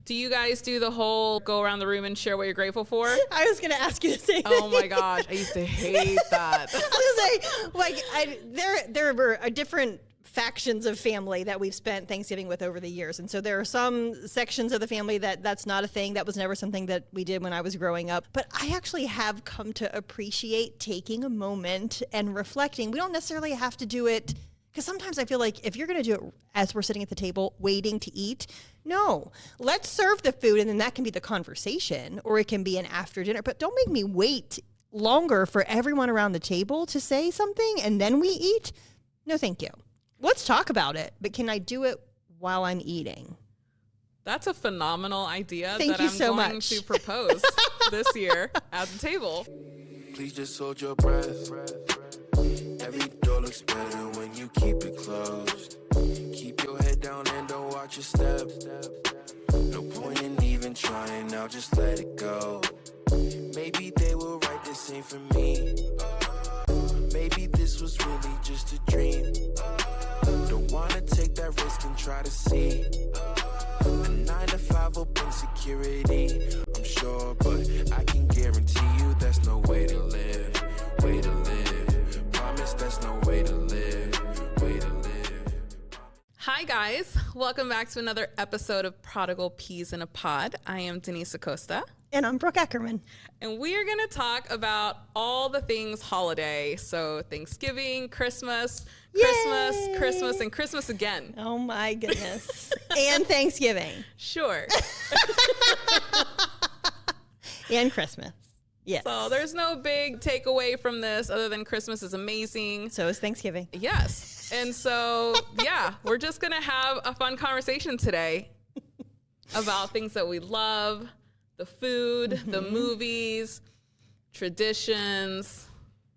Do you guys do the whole go around the room and share what you're grateful for? I was going to ask you the same thing. Oh my gosh, I used to hate that. I was going to say, there were different factions of family that we've spent Thanksgiving with over the years. And so there are some sections of the family that's not a thing. That was never something that we did when I was growing up. But I actually have come to appreciate taking a moment and reflecting. We don't necessarily have to do it, because sometimes I feel like if you're going to do it as we're sitting at the table waiting to eat, no, let's serve the food, and then that can be the conversation, or it can be an after dinner. But don't make me wait longer for everyone around the table to say something and then we eat. No, thank you. Let's talk about it, but can I do it while I'm eating? That's a phenomenal idea Thank you I'm so going much. to propose this year at the table. Please just hold your breath. Every door looks better when you keep it closed. Keep your head down and don't watch your step. No point in even trying now, just let it go. Maybe they will write the same for me. Maybe this was really just a dream. Don't wanna take that risk and try to see a 9-to-5 open security. I'm sure, but I can guarantee you there's no way to live. Way to live. Promise there's no way to live. Way to live. Hi guys, welcome back to another episode of Prodigal Peas in a Pod. I am Denise Acosta. And I'm Brooke Ackerman. And we are going to talk about all the things holiday. So Thanksgiving, Christmas, Yay! Christmas, and Christmas again. Oh my goodness. And Thanksgiving. Sure. And Christmas. Yes. So there's no big takeaway from this other than Christmas is amazing. So is Thanksgiving. Yes. And so, yeah, we're just going to have a fun conversation today about things that we love. The food, the movies, traditions.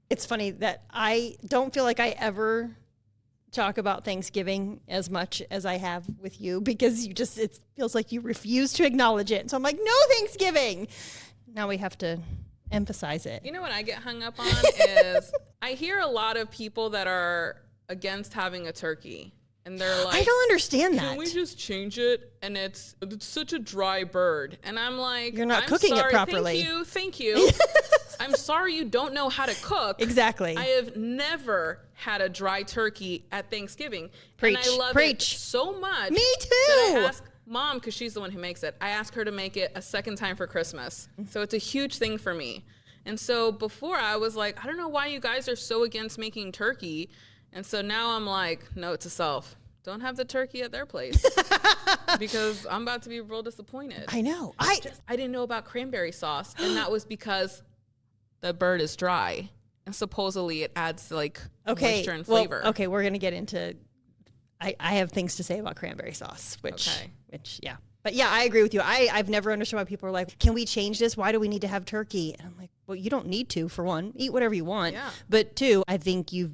It's funny that I don't feel like I ever talk about Thanksgiving as much as I have with you, because it feels like you refuse to acknowledge it. So I'm like, no Thanksgiving. Now we have to emphasize it. You know what I get hung up on is I hear a lot of people that are against having a turkey. And they're like, I don't understand that. Can we just change it? And it's such a dry bird. And I'm like, You're not I'm cooking sorry. it properly. Thank you. I'm sorry you don't know how to cook. Exactly. I have never had a dry turkey at Thanksgiving. Preach. And I love it so much. Me That too. I ask Mom, because she's the one who makes it, I ask her to make it a second time for Christmas. So it's a huge thing for me. And so before I was like, I don't know why you guys are so against making turkey. And so now I'm like, note to self, don't have the turkey at their place because I'm about to be real disappointed. I know. I didn't know about cranberry sauce, and that was because the bird is dry, and supposedly it adds like moisture and flavor. Well, okay, we're going to get into, I have things to say about cranberry sauce, which, yeah. But yeah, I agree with you. I've never understood why people are like, can we change this? Why do we need to have turkey? And I'm like, well, you don't need to, for one. Eat whatever you want. Yeah. But two, I think you've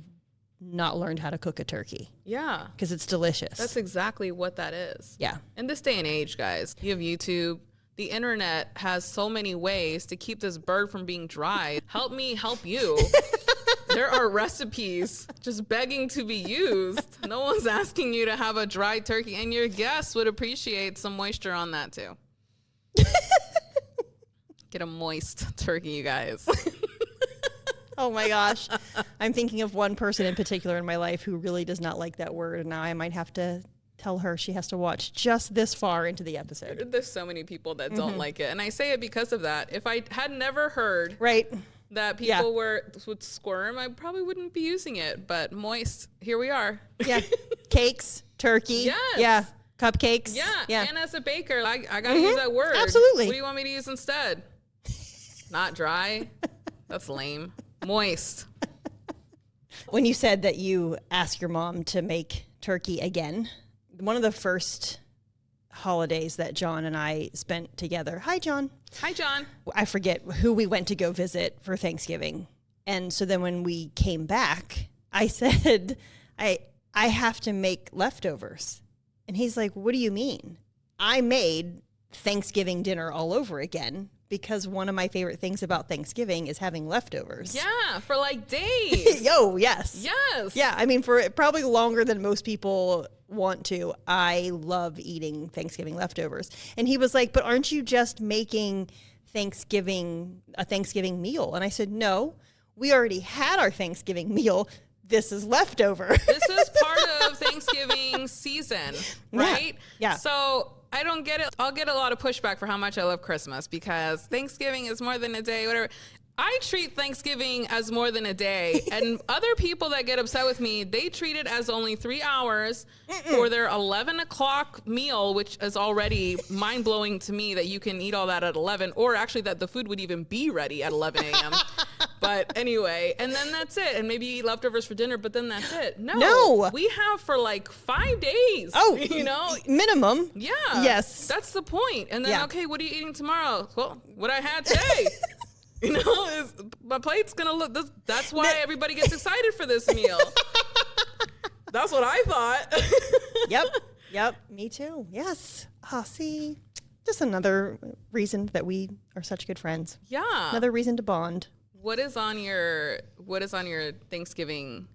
not learned how to cook a turkey. Yeah. Because it's delicious. That's exactly what that is. Yeah. In this day and age, guys, you have YouTube. The internet has so many ways to keep this bird from being dry. Help me help you. There are recipes just begging to be used. No one's asking you to have a dry turkey, and your guests would appreciate some moisture on that too. Get a moist turkey, you guys. Oh my gosh. I'm thinking of one person in particular in my life who really does not like that word. And now I might have to tell her she has to watch just this far into the episode. There's so many people that don't like it. And I say it because of that. If I had never heard that people would squirm, I probably wouldn't be using it. But moist, here we are. Yeah. Cakes, turkey. Yes. Yeah. Cupcakes. Yeah. And as a baker, I got to use that word. Absolutely. What do you want me to use instead? Not dry? That's lame. Moist. When you said that you asked your mom to make turkey again, one of the first holidays that John and I spent together. Hi, John. Hi, John. I forget who we went to go visit for Thanksgiving. And so then when we came back, I said, I have to make leftovers. And he's like, what do you mean? I made Thanksgiving dinner all over again, because one of my favorite things about Thanksgiving is having leftovers. Yeah, for like days. Yo, yes. Yes. Yeah, I mean, for probably longer than most people want to. I love eating Thanksgiving leftovers. And he was like, but aren't you just making a Thanksgiving meal? And I said, no, we already had our Thanksgiving meal. This is leftover. This is part of Thanksgiving season, right? Yeah. So I don't get it. I'll get a lot of pushback for how much I love Christmas because Thanksgiving is more than a day, whatever. I treat Thanksgiving as more than a day, and other people that get upset with me, they treat it as only 3 hours for their 11 o'clock meal, which is already mind-blowing to me that you can eat all that at 11, or actually that the food would even be ready at 11 a.m. But anyway, and then that's it. And maybe you eat leftovers for dinner, but then that's it. No. We have for like 5 days. Oh, you know? Minimum. Yeah. Yes. That's the point. And then, okay, what are you eating tomorrow? Well, what I had today. You know, my plate's going to look, that's why everybody gets excited for this meal. That's what I thought. Yep. Me too. Yes. See, just another reason that we are such good friends. Yeah. Another reason to bond. What is on your Thanksgiving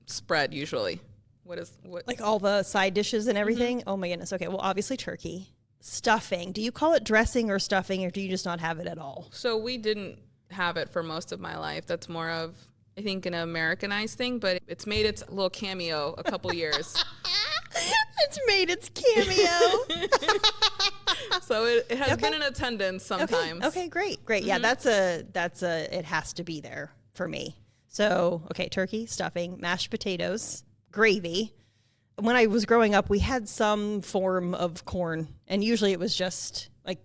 spread usually? What like all the side dishes and everything? Mm-hmm. Oh my goodness. Okay. Well, obviously turkey. Stuffing. Do you call it dressing or stuffing, or do you just not have it at all? So we didn't have it for most of my life. That's more of, I think, an Americanized thing, but it's made its little cameo a couple years. It's made its cameo. So it has been in attendance sometimes. Okay, great. Mm-hmm. Yeah, that's it has to be there for me. So, okay, turkey, stuffing, mashed potatoes, gravy. When I was growing up, we had some form of corn, and usually it was just like,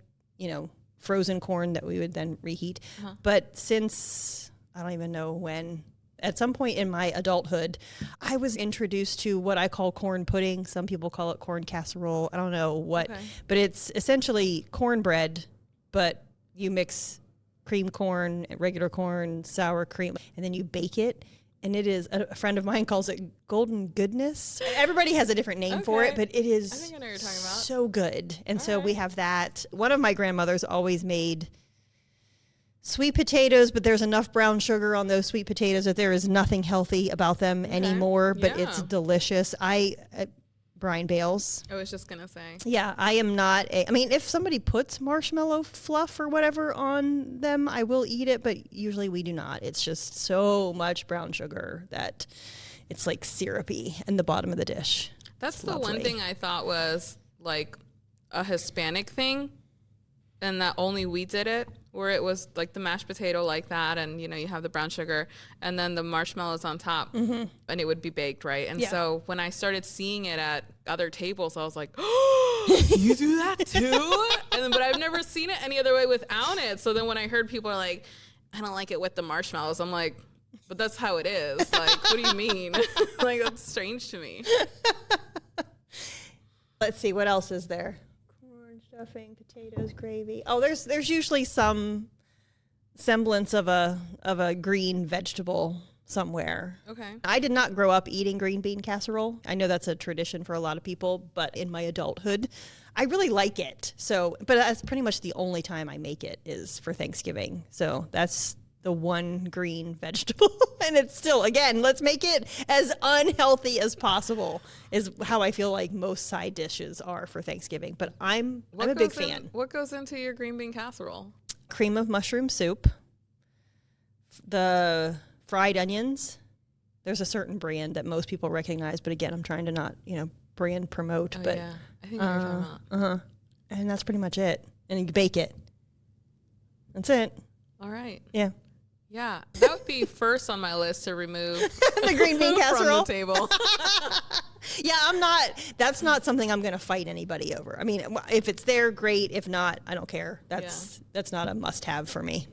frozen corn that we would then reheat. Uh-huh. But since, I don't even know when, at some point in my adulthood, I was introduced to what I call corn pudding. Some people call it corn casserole. I don't know what, but it's essentially cornbread, but you mix cream corn, regular corn, sour cream, and then you bake it. And it is, a friend of mine calls it golden goodness. Everybody has a different name for it, but it is I think I know what you're talking about. So good. And so we have that. One of my grandmothers always made sweet potatoes, but there's enough brown sugar on those sweet potatoes that there is nothing healthy about them anymore, but it's delicious. Brian Bales. I was just going to say. Yeah, I am not if somebody puts marshmallow fluff or whatever on them, I will eat it, but usually we do not. It's just so much brown sugar that it's like syrupy in the bottom of the dish. That's the one thing I thought was like a Hispanic thing, and that only we did it, where it was like the mashed potato like that, and you have the brown sugar and then the marshmallows on top, and it would be baked, right? And so when I started seeing it at other tables, I was like, oh, you do that too? But I've never seen it any other way without it. So then when I heard people are like, I don't like it with the marshmallows, I'm like, but that's how it is. Like, what do you mean? Like, that's strange to me. Let's see, what else is there? Stuffing, potatoes, gravy. Oh, there's usually some semblance of a green vegetable somewhere. Okay. I did not grow up eating green bean casserole. I know that's a tradition for a lot of people, but in my adulthood, I really like it. So, but that's pretty much the only time I make it is for Thanksgiving. So that's the one green vegetable. And it's still, again, let's make it as unhealthy as possible is how I feel like most side dishes are for Thanksgiving. But I'm a big fan. What goes into your green bean casserole? Cream of mushroom soup, the fried onions. There's a certain brand that most people recognize, but again, I'm trying to not, brand promote. Oh, but yeah. I think you're talking about. And that's pretty much it. And you bake it. That's it. All right. Yeah. Yeah, that would be first on my list to remove the green bean casserole from the table. Yeah, that's not something I'm going to fight anybody over. I mean, if it's there, great. If not, I don't care. That's not a must-have for me.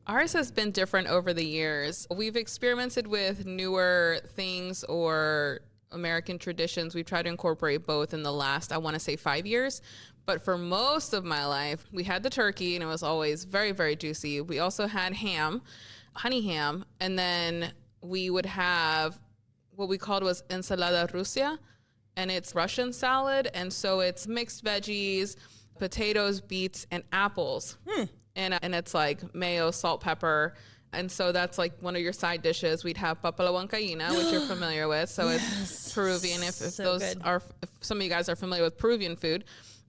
Ours has been different over the years. We've experimented with newer things or American traditions. We've tried to incorporate both in the last, I want to say 5 years. But for most of my life, we had the turkey, and it was always very, very juicy. We also had ham, honey ham, and then we would have what we called was ensalada Rusia, and it's Russian salad, and so it's mixed veggies, potatoes, beets, and apples. And it's like mayo, salt, pepper, And so that's like one of your side dishes. We'd have papala huancaína, which you're familiar with. So it's Peruvian. If So good. if some of you guys are familiar with Peruvian food,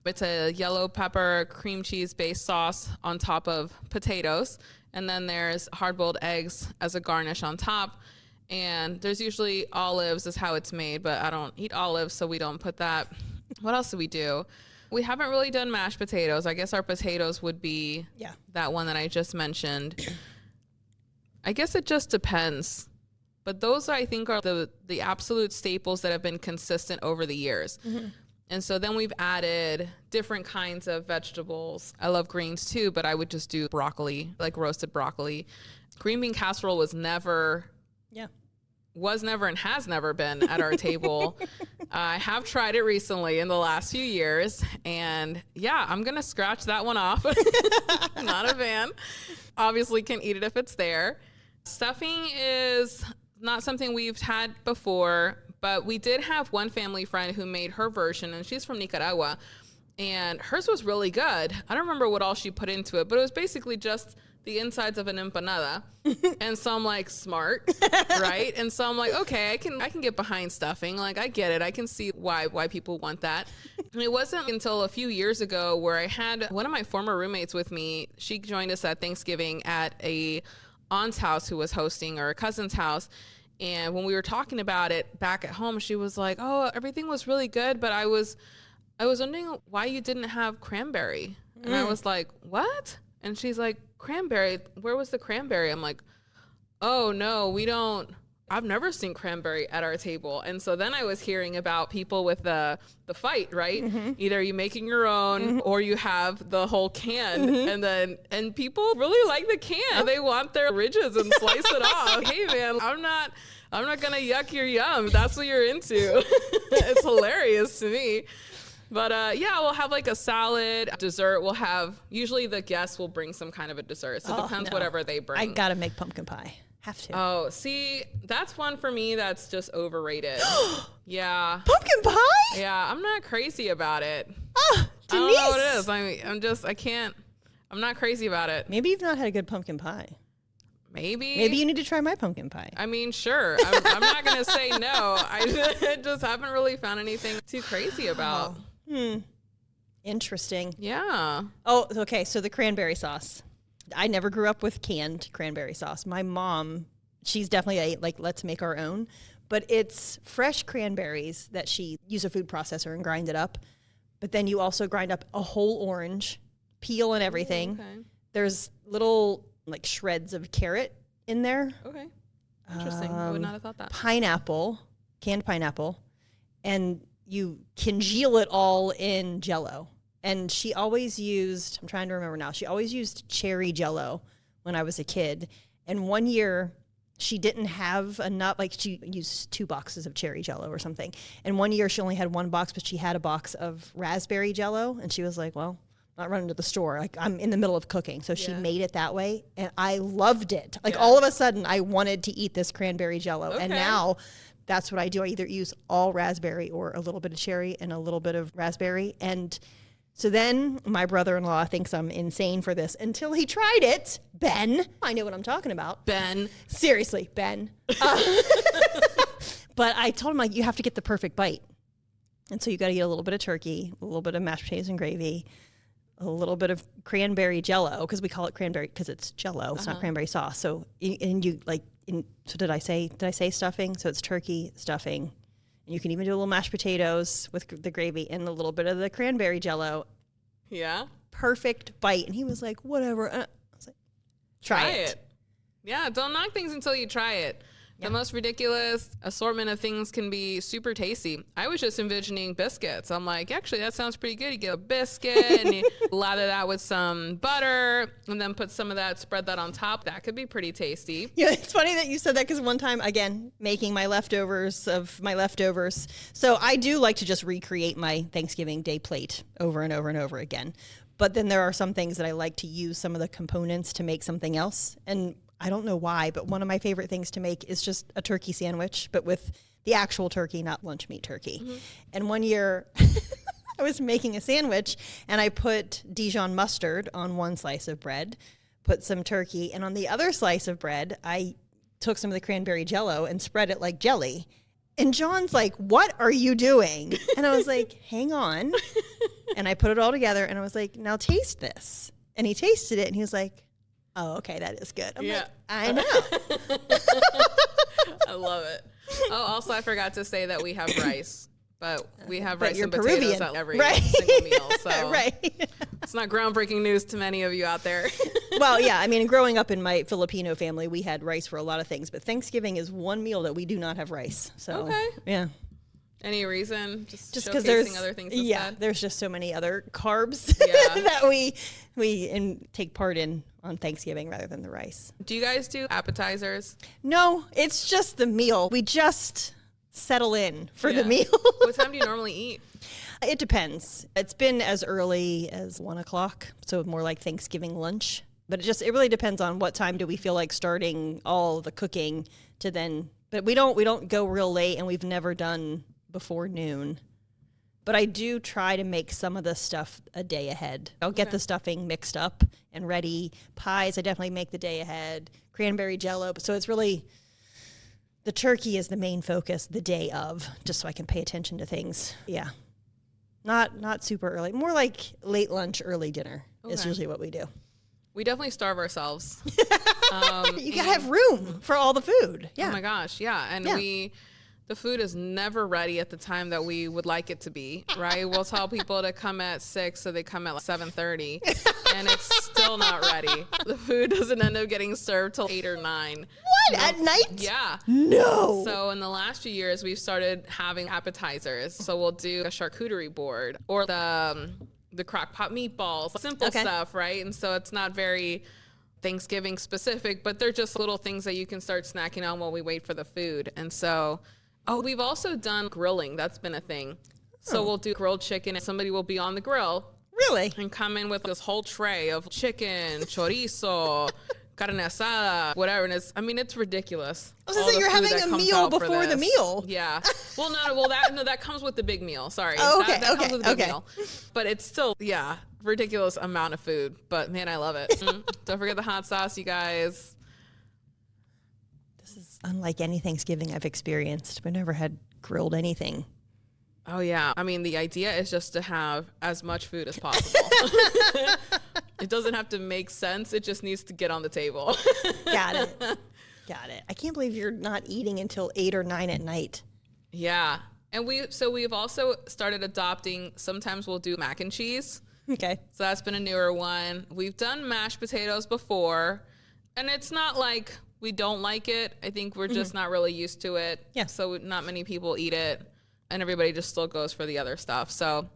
it's a yellow pepper cream cheese based sauce on top of potatoes. And then there's hard-boiled eggs as a garnish on top. And there's usually olives is how it's made, but I don't eat olives, so we don't put that. What else do we do? We haven't really done mashed potatoes. I guess our potatoes would be that one that I just mentioned. I guess it just depends. But those, I think, are the absolute staples that have been consistent over the years. Mm-hmm. And so then we've added different kinds of vegetables. I love greens too, but I would just do broccoli, like roasted broccoli. Green bean casserole was never and has never been at our table. I have tried it recently in the last few years. And yeah, I'm going to scratch that one off. Not a fan. Obviously can eat it if it's there. Stuffing is not something we've had before, but we did have one family friend who made her version, and she's from Nicaragua, and hers was really good. I don't remember what all she put into it, but it was basically just the insides of an empanada. And so I'm like, smart, right? And so I'm like, okay, I can get behind stuffing. Like, I get it. I can see why people want that. And it wasn't until a few years ago where I had one of my former roommates with me. She joined us at Thanksgiving at a aunt's house who was hosting, or a cousin's house. And when we were talking about it back at home, she was like, oh, everything was really good, but I was wondering why you didn't have cranberry. And I was like, what? And she's like, cranberry, where was the cranberry? I'm like, oh no, we don't, I've never seen cranberry at our table. And so then I was hearing about people with the fight, right? Mm-hmm. Either you making your own or you have the whole can. And people really like the can. They want their ridges and slice it off. Hey man, I'm not gonna yuck your yum. That's what you're into. It's hilarious to me. But we'll have like a salad, dessert. We'll have, usually the guests will bring some kind of a dessert. So it depends whatever they bring. I gotta make pumpkin pie. Have to. Oh, see, that's one for me that's just overrated. Yeah. Pumpkin pie? Yeah, I'm not crazy about it. Oh, Denise. I don't know what it is. I'm not crazy about it. Maybe you've not had a good pumpkin pie. Maybe you need to try my pumpkin pie. I mean, sure. I'm not going to say no. I just haven't really found anything too crazy about. Interesting. Yeah. Oh, okay. So the cranberry sauce. I never grew up with canned cranberry sauce. My mom, she's definitely let's make our own. But it's fresh cranberries that she used a food processor and grind it up. But then you also grind up a whole orange, peel and everything. Okay. There's little shreds of carrot in there. Okay. Interesting. I would not have thought that. Pineapple, canned pineapple. And you congeal it all in Jell-O. And she always used, I'm trying to remember now, she always used cherry Jell-O when I was a kid. And one year she didn't have enough, she used 2 boxes of cherry Jell-O or something. And one year she only had 1 box, but she had a box of raspberry Jell-O. And she was like, well, I'm not running to the store. I'm in the middle of cooking. So she made it that way. And I loved it. All of a sudden I wanted to eat this cranberry Jell-O. Okay. And now that's what I do. I either use all raspberry or a little bit of cherry and a little bit of raspberry. And so then my brother-in-law thinks I'm insane for this until he tried it. Ben. I know what I'm talking about. Ben. Seriously, Ben. But I told him, you have to get the perfect bite. And so you got to get a little bit of turkey, a little bit of mashed potatoes and gravy, a little bit of cranberry Jell-O, because we call it cranberry because it's Jell-O. It's not cranberry sauce. So, so did I say stuffing? So it's turkey, stuffing. And you can even do a little mashed potatoes with the gravy and a little bit of the cranberry Jell-O. Yeah. Perfect bite. And he was like, whatever. I was like, try it. Yeah, don't knock things until you try it. The most ridiculous assortment of things can be super tasty. I was just envisioning biscuits. I'm like, actually, that sounds pretty good. You get a biscuit and you lather that with some butter and then put some of that, spread that on top. That could be pretty tasty. Yeah, it's funny that you said that because one time, again, making my leftovers. So I do like to just recreate my Thanksgiving Day plate over and over and over again. But then there are some things that I like to use some of the components to make something else. And I don't know why, but one of my favorite things to make is just a turkey sandwich, but with the actual turkey, not lunch meat turkey. Mm-hmm. And one year I was making a sandwich and I put Dijon mustard on one slice of bread, put some turkey, and on the other slice of bread, I took some of the cranberry jello and spread it like jelly. And John's like, "What are you doing?" And I was like, "Hang on." And I put it all together, and I was like, "Now taste this." And he tasted it, and he was like, "Oh, okay, that is good." I'm like, "I know." I love it. Oh, also, I forgot to say that we have rice. But we have rice you're and potatoes Peruvian. at every Right. single meal. So Right. it's not groundbreaking news to many of you out there. Well, yeah, I mean, growing up in my Filipino family, we had rice for a lot of things, but Thanksgiving is one meal that we do not have rice. So, Okay. yeah. Any reason? Just Because showcasing other things instead? there's just so many other carbs Yeah. that we take part in on Thanksgiving rather than the rice. Do you guys do appetizers? No, it's just the meal. We just settle in for the Yeah. meal. What time do you normally eat? It depends. It's been as early as 1:00, so more like Thanksgiving lunch. But it really depends on what time do we feel like starting all the cooking to then. But we don't go real late, and we've never done before noon. But I do try to make some of the stuff a day ahead. I'll get the stuffing mixed up and ready. Pies, I definitely make the day ahead. Cranberry jello. So it's really, the turkey is the main focus the day of, just so I can pay attention to things. Yeah. Not super early. More like late lunch, early dinner is Okay. usually what we do. We definitely starve ourselves. You gotta have room for all the food. Yeah. Oh my gosh, yeah. And Yeah. the food is never ready at the time that we would like it to be, right? We'll tell people to come at 6, so they come at like 7:30, and it's still not ready. The food doesn't end up getting served till 8 or 9. What? At night? Yeah. No. So in the last few years, we've started having appetizers. So we'll do a charcuterie board or the crock pot meatballs, simple stuff, right? And so it's not very Thanksgiving specific, but they're just little things that you can start snacking on while we wait for the food. And so, we've also done grilling. That's been a thing. So we'll do grilled chicken, and somebody will be on the grill Really? and come in with this whole tray of chicken, chorizo, carne asada, whatever. And it's ridiculous. I was gonna All say, the you're food having that a comes meal out for before the this. meal. Yeah. Well, that comes with the big meal. Sorry. Oh, okay, That comes with the big okay. meal. But it's still, ridiculous amount of food. But man, I love it. Don't forget the hot sauce, you guys. This is unlike any Thanksgiving I've experienced. We've never had grilled anything. Oh yeah. I mean, the idea is just to have as much food as possible. It doesn't have to make sense. It just needs to get on the table. Got it. Got it. I can't believe you're not eating until 8 or 9 at night. Yeah. And we've also started adopting, sometimes we'll do mac and cheese. Okay. So that's been a newer one. We've done mashed potatoes before, and it's not like we don't like it. I think we're just not really used to it. Yeah. So not many people eat it, and everybody just still goes for the other stuff. So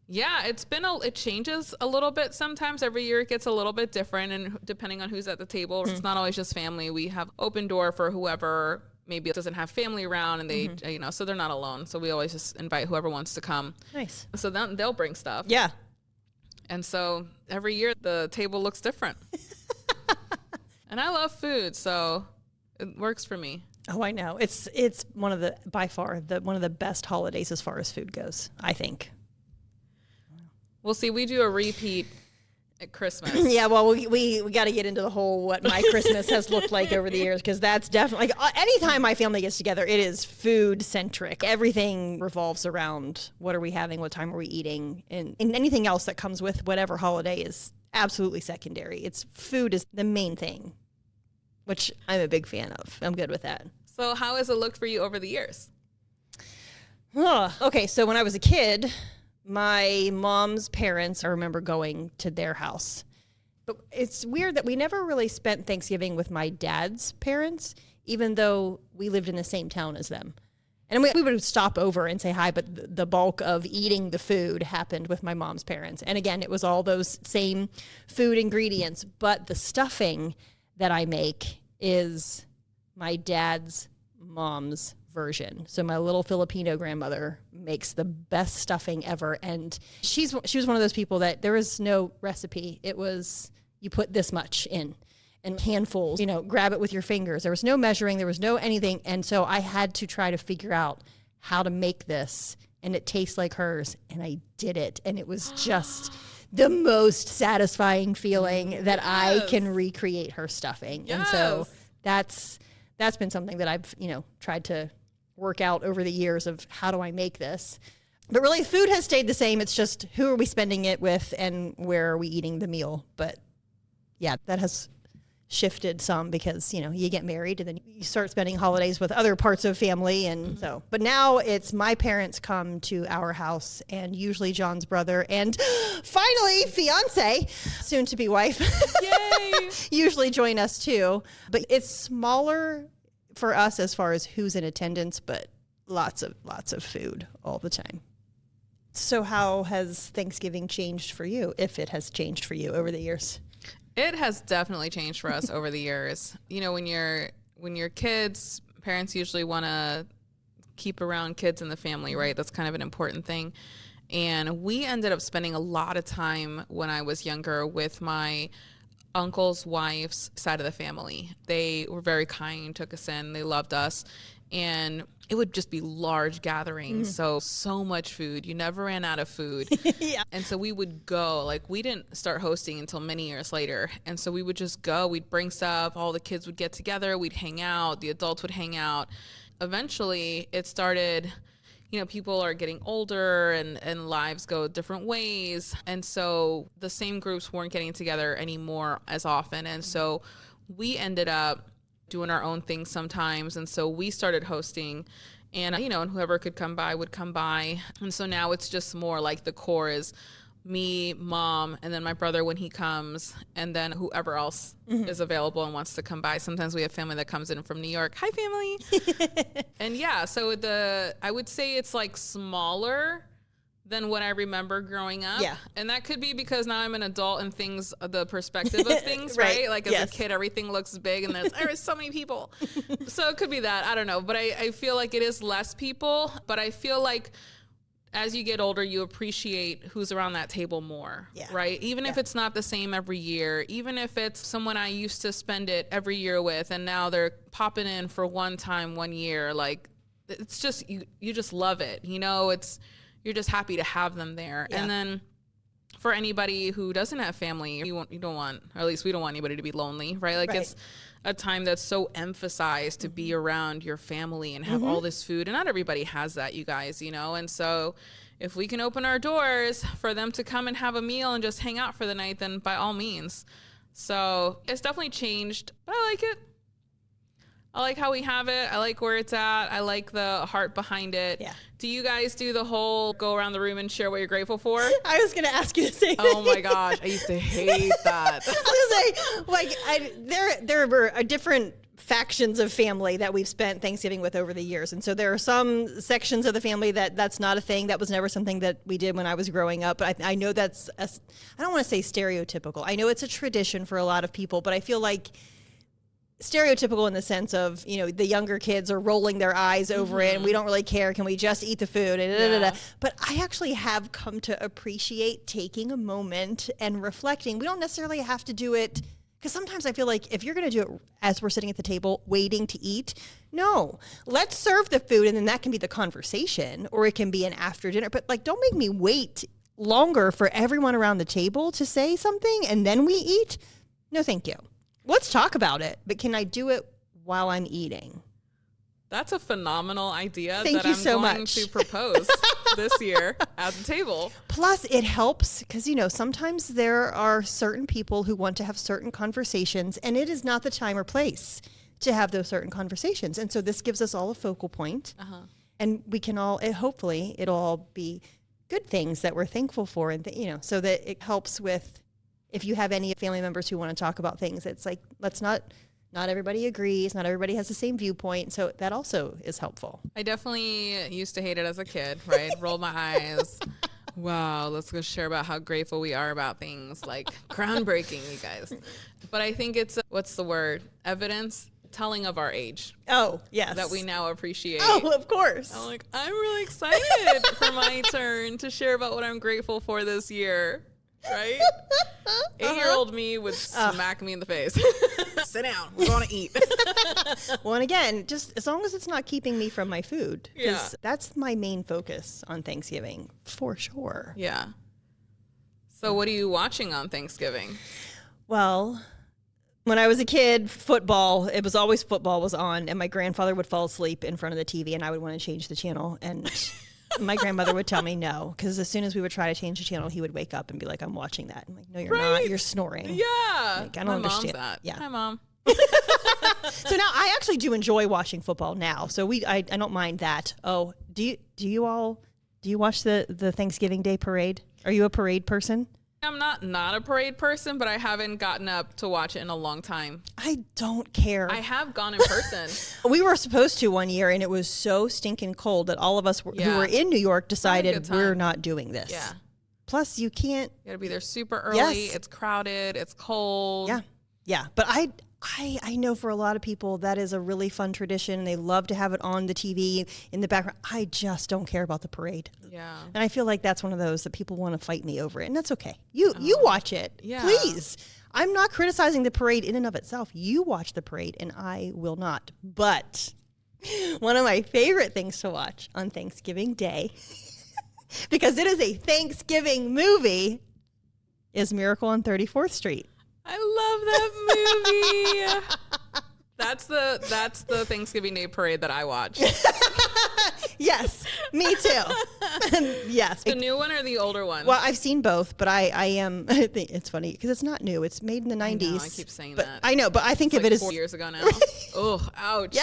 yeah, it changes a little bit sometimes. Every year it gets a little bit different, and depending on who's at the table, it's not always just family. We have open door for whoever maybe doesn't have family around, and they, so they're not alone. So we always just invite whoever wants to come. Nice. So then they'll bring stuff. Yeah. And so every year the table looks different. And I love food, so it works for me. Oh, I know. It's one of the, by far, one of the best holidays as far as food goes, I think. We'll see. We do a repeat at Christmas. Yeah, well, we got to get into the whole what my Christmas has looked like over the years, because that's definitely, like, anytime my family gets together, it is food centric. Everything revolves around what are we having, what time are we eating, and anything else that comes with whatever holiday is absolutely secondary. It's food is the main thing, which I'm a big fan of. I'm good with that. So how has it looked for you over the years? Okay, so when I was a kid, my mom's parents, I remember going to their house. But it's weird that we never really spent Thanksgiving with my dad's parents, even though we lived in the same town as them. And we would stop over and say hi, but the bulk of eating the food happened with my mom's parents. And again, it was all those same food ingredients, but the stuffing that I make is my dad's mom's version. So my little Filipino grandmother makes the best stuffing ever, and she was one of those people that there was no recipe. It was, you put this much in and handfuls, grab it with your fingers. There was no measuring, there was no anything, and so I had to try to figure out how to make this and it tastes like hers, and I did it, and it was just the most satisfying feeling that I Yes. can recreate her stuffing. And so that's been something that I've, tried to work out over the years of how do I make this. But really, food has stayed the same. It's just who are we spending it with and where are we eating the meal. But yeah, that has shifted some because, you get married and then you start spending holidays with other parts of family. And so, but now it's my parents come to our house and usually John's brother and finally fiance, soon to be wife, Yay! usually join us too. But it's smaller for us as far as who's in attendance, but lots of food all the time. So how has Thanksgiving changed for you, if it has changed for you over the years? It has definitely changed for us over the years. When you're kids, parents usually want to keep around kids in the family, right? That's kind of an important thing. And we ended up spending a lot of time when I was younger with my uncle's wife's side of the family. They were very kind, took us in, they loved us. And it would just be large gatherings. So much food. You never ran out of food. Yeah. And so we would go, we didn't start hosting until many years later. And so we would just go, we'd bring stuff, all the kids would get together, we'd hang out, the adults would hang out. Eventually it started, people are getting older and lives go different ways. And so the same groups weren't getting together anymore as often. And so we ended up doing our own thing sometimes. And so we started hosting and, and whoever could come by would come by. And so now it's just more like the core is me, mom, and then my brother when he comes, and then whoever else is available and wants to come by. Sometimes we have family that comes in from New York. Hi, family. And yeah, so I would say it's smaller than what I remember growing up. Yeah. And that could be because now I'm an adult and the perspective of things, right? As a kid, everything looks big and there's so many people. So it could be that, I don't know. But I feel like it is less people, but I feel like as you get older, you appreciate who's around that table more, right? Even if it's not the same every year, even if it's someone I used to spend it every year with and now they're popping in for one time, 1 year, it's just, you just love it. You're just happy to have them there. Yeah. And then for anybody who doesn't have family, you don't want, or at least we don't want anybody to be lonely, right? Right. It's a time that's so emphasized to be around your family and have all this food. And not everybody has that, you guys, And so if we can open our doors for them to come and have a meal and just hang out for the night, then by all means. So it's definitely changed, but I like it. I like how we have it. I like where it's at. I like the heart behind it. Yeah. Do you guys do the whole go around the room and share what you're grateful for? I was going to ask you the same thing. Oh my gosh. I used to hate that. I was going to say, there were different factions of family that we've spent Thanksgiving with over the years. And so there are some sections of the family that's not a thing. That was never something that we did when I was growing up. But I know I don't want to say stereotypical. I know it's a tradition for a lot of people, but I feel like stereotypical in the sense of, the younger kids are rolling their eyes over it and we don't really care. Can we just eat the food? But I actually have come to appreciate taking a moment and reflecting. We don't necessarily have to do it because sometimes I feel like if you're going to do it as we're sitting at the table waiting to eat, no, let's serve the food and then that can be the conversation or it can be an after dinner. But don't make me wait longer for everyone around the table to say something and then we eat. No, thank you. Let's talk about it, but can I do it while I'm eating? That's a phenomenal idea Thank that you I'm so going much. to propose this year at the table. Plus, it helps because, sometimes there are certain people who want to have certain conversations, and it is not the time or place to have those certain conversations. And so this gives us all a focal point, and we can all, hopefully, it'll all be good things that we're thankful for, and so that it helps with. If you have any family members who want to talk about things, it's let's not everybody agrees. Not everybody has the same viewpoint. So that also is helpful. I definitely used to hate it as a kid, right? Roll my eyes. Wow, let's go share about how grateful we are about things groundbreaking, you guys. But I think it's, what's the word? Evidence? Telling of our age. Oh, yes. That we now appreciate. Oh, of course. I'm really excited for my turn to share about what I'm grateful for this year. Right? 8-year-old me would smack me in the face. Sit down. We're going to eat. Well, and again, just as long as it's not keeping me from my food. Because that's my main focus on Thanksgiving, for sure. Yeah. So what are you watching on Thanksgiving? Well, when I was a kid, football, it was always football was on, and my grandfather would fall asleep in front of the TV, and I would want to change the channel, and my grandmother would tell me no, because as soon as we would try to change the channel, he would wake up and be like, I'm watching that. I'm like, no, you're not. You're snoring. Yeah. Like, I don't understand. Mom's that. Yeah. Hi, Mom. So now I actually do enjoy watching football now. So I don't mind that. Oh, do you watch the Thanksgiving Day parade? Are you a parade person? I'm not a parade person, but I haven't gotten up to watch it in a long time. I don't care. I have gone in person. We were supposed to one year, and it was so stinking cold that all of us who were in New York decided we're not doing this. Yeah. Plus, you can't. You gotta be there super early. Yes. It's crowded. It's cold. Yeah. Yeah. But I know for a lot of people that is a really fun tradition. They love to have it on the TV in the background. I just don't care about the parade. Yeah. And I feel like that's one of those that people want to fight me over it. And that's okay. You watch it. Yeah. Please. I'm not criticizing the parade in and of itself. You watch the parade and I will not. But one of my favorite things to watch on Thanksgiving Day, because it is a Thanksgiving movie, is Miracle on 34th Street. I love that movie. That's the Thanksgiving Day parade that I watch. Yes, me too. Yes. The new one or the older one? Well, I've seen both, but I think it's funny because it's not new. It's made in the 90s. I keep saying but that. I know, but I think it's of it as 4 years ago now. Oh, ouch.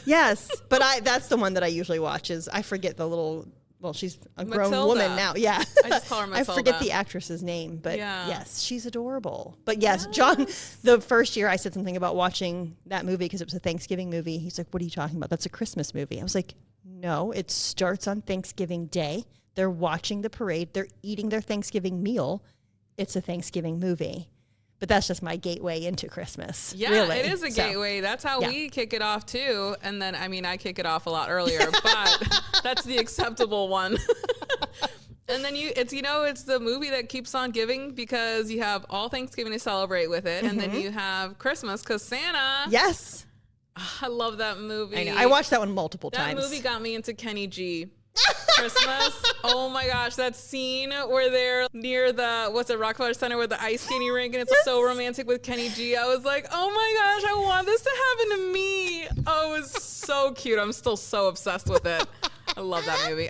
Yes. But that's the one that I usually watch. Is I forget the little. Well, she's a grown Matilda. woman now. Yeah. I just call her Matilda. I forget the actress's name, but Yeah. yes, she's adorable. But yes, John, the first year I said something about watching that movie because it was a Thanksgiving movie. He's like, what are you talking about? That's a Christmas movie. I was like, no, it starts on Thanksgiving Day. They're watching the parade. They're eating their Thanksgiving meal. It's a Thanksgiving movie. But that's just my gateway into Christmas. Yeah, really. it is a gateway. That's how we kick it off too. And then, I kick it off a lot earlier, but that's the acceptable one. And then it's the movie that keeps on giving because you have all Thanksgiving to celebrate with it. And then you have Christmas because Santa. Yes. I love that movie. I know. I watched that one multiple times. That movie got me into Kenny G. Christmas. Oh my gosh, that scene where they're near the Rockefeller Center with the ice skating rink and it's so romantic with Kenny G. I was like, oh my gosh, I want this to happen to me. Oh, it was so cute. I'm still so obsessed with it. I love that movie.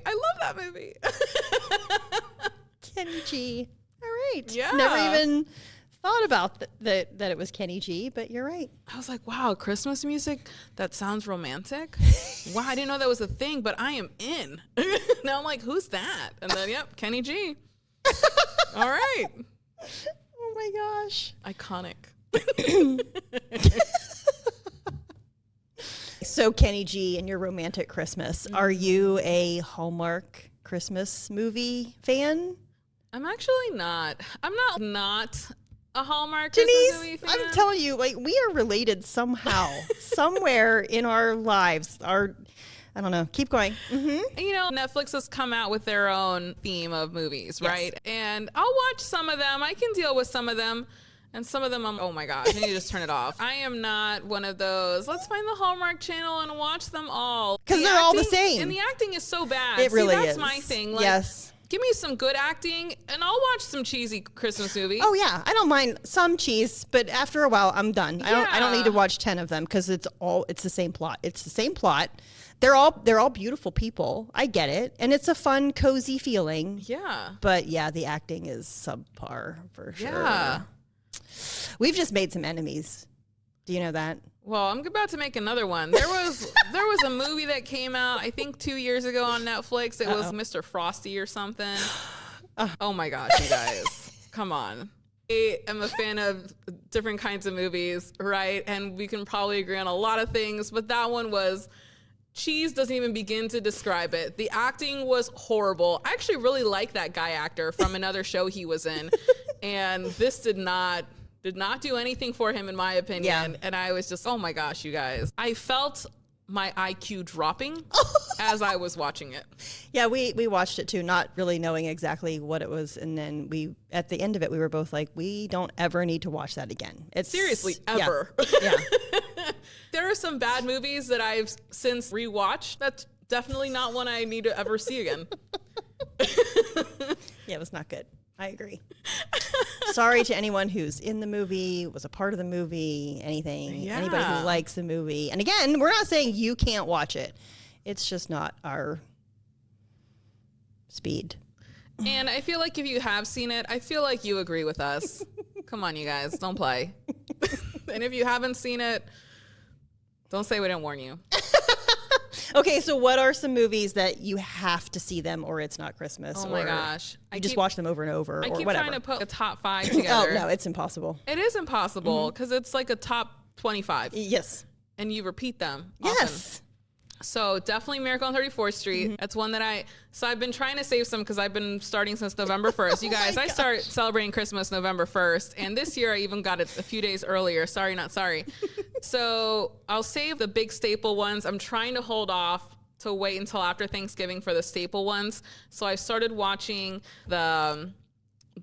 Kenny G. All right. Yeah. Never even thought about that it was Kenny G, but you're right. I was like, wow, Christmas music that sounds romantic. Wow, I didn't know that was a thing, but I am in. Now I'm like, who's that? And then, yep, Kenny G. All right. Oh my gosh. Iconic. So Kenny G and your romantic Christmas. Are you a Hallmark Christmas movie fan? I'm actually not. I'm not a Hallmark Denise, Christmas movie fan. I'm telling you, like, we are related somehow, somewhere in our lives. I don't know. Keep going. Mm-hmm. Netflix has come out with their own theme of movies, right? And I'll watch some of them. I can deal with some of them. And some of them, oh my gosh, I need to just turn it off. I am not one of those, let's find the Hallmark Channel and watch them all. Because they're all the same. And the acting is so bad. It really is. That's my thing. Like, yes. Give me some good acting, and I'll watch some cheesy Christmas movie. Oh yeah, I don't mind some cheese, but after a while, I'm done. I don't need to watch 10 of them because it's the same plot. It's the same plot. They're all beautiful people. I get it, and it's a fun, cozy feeling. Yeah. But yeah, the acting is subpar for sure. Yeah. We've just made some enemies. Do you know that? Well, I'm about to make another one. There was a movie that came out, I think 2 years ago on Netflix. It was Mr. Frosty or something. Oh my gosh, you guys. Come on. I am a fan of different kinds of movies, right? And we can probably agree on a lot of things, but that one was cheese doesn't even begin to describe it. The acting was horrible. I actually really like that guy actor from another show he was in. And this did not do anything for him, in my opinion. Yeah. And I was just, oh my gosh, you guys. I felt my IQ dropping as I was watching it. Yeah, we watched it too, not really knowing exactly what it was. And then at the end of it, we were both like, we don't ever need to watch that again. Seriously, ever. Yeah. There are some bad movies that I've since rewatched. That's definitely not one I need to ever see again. Yeah, it was not good. I agree. Sorry to anyone who's in the movie, was a part of the movie, anything, anybody who likes the movie. And again, we're not saying you can't watch it. It's just not our speed. And I feel like if you have seen it, I feel like you agree with us. Come on, you guys, don't play. And if you haven't seen it, don't say we didn't warn you. Okay, so what are some movies that you have to see them or it's not Christmas? Oh my gosh. You just watch them over and over I or keep whatever. trying to put a top 5 together. Oh, no, it's impossible. It is impossible because it's like a top 25. Yes. And you repeat them Yes. often. So definitely Miracle on 34th Street. That's one that I've been trying to save some because I've been starting since November 1st. You guys, I start celebrating Christmas November 1st. And this year I even got it a few days earlier. Sorry, not sorry. So I'll save the big staple ones. I'm trying to hold off to wait until after Thanksgiving for the staple ones. So I started watching the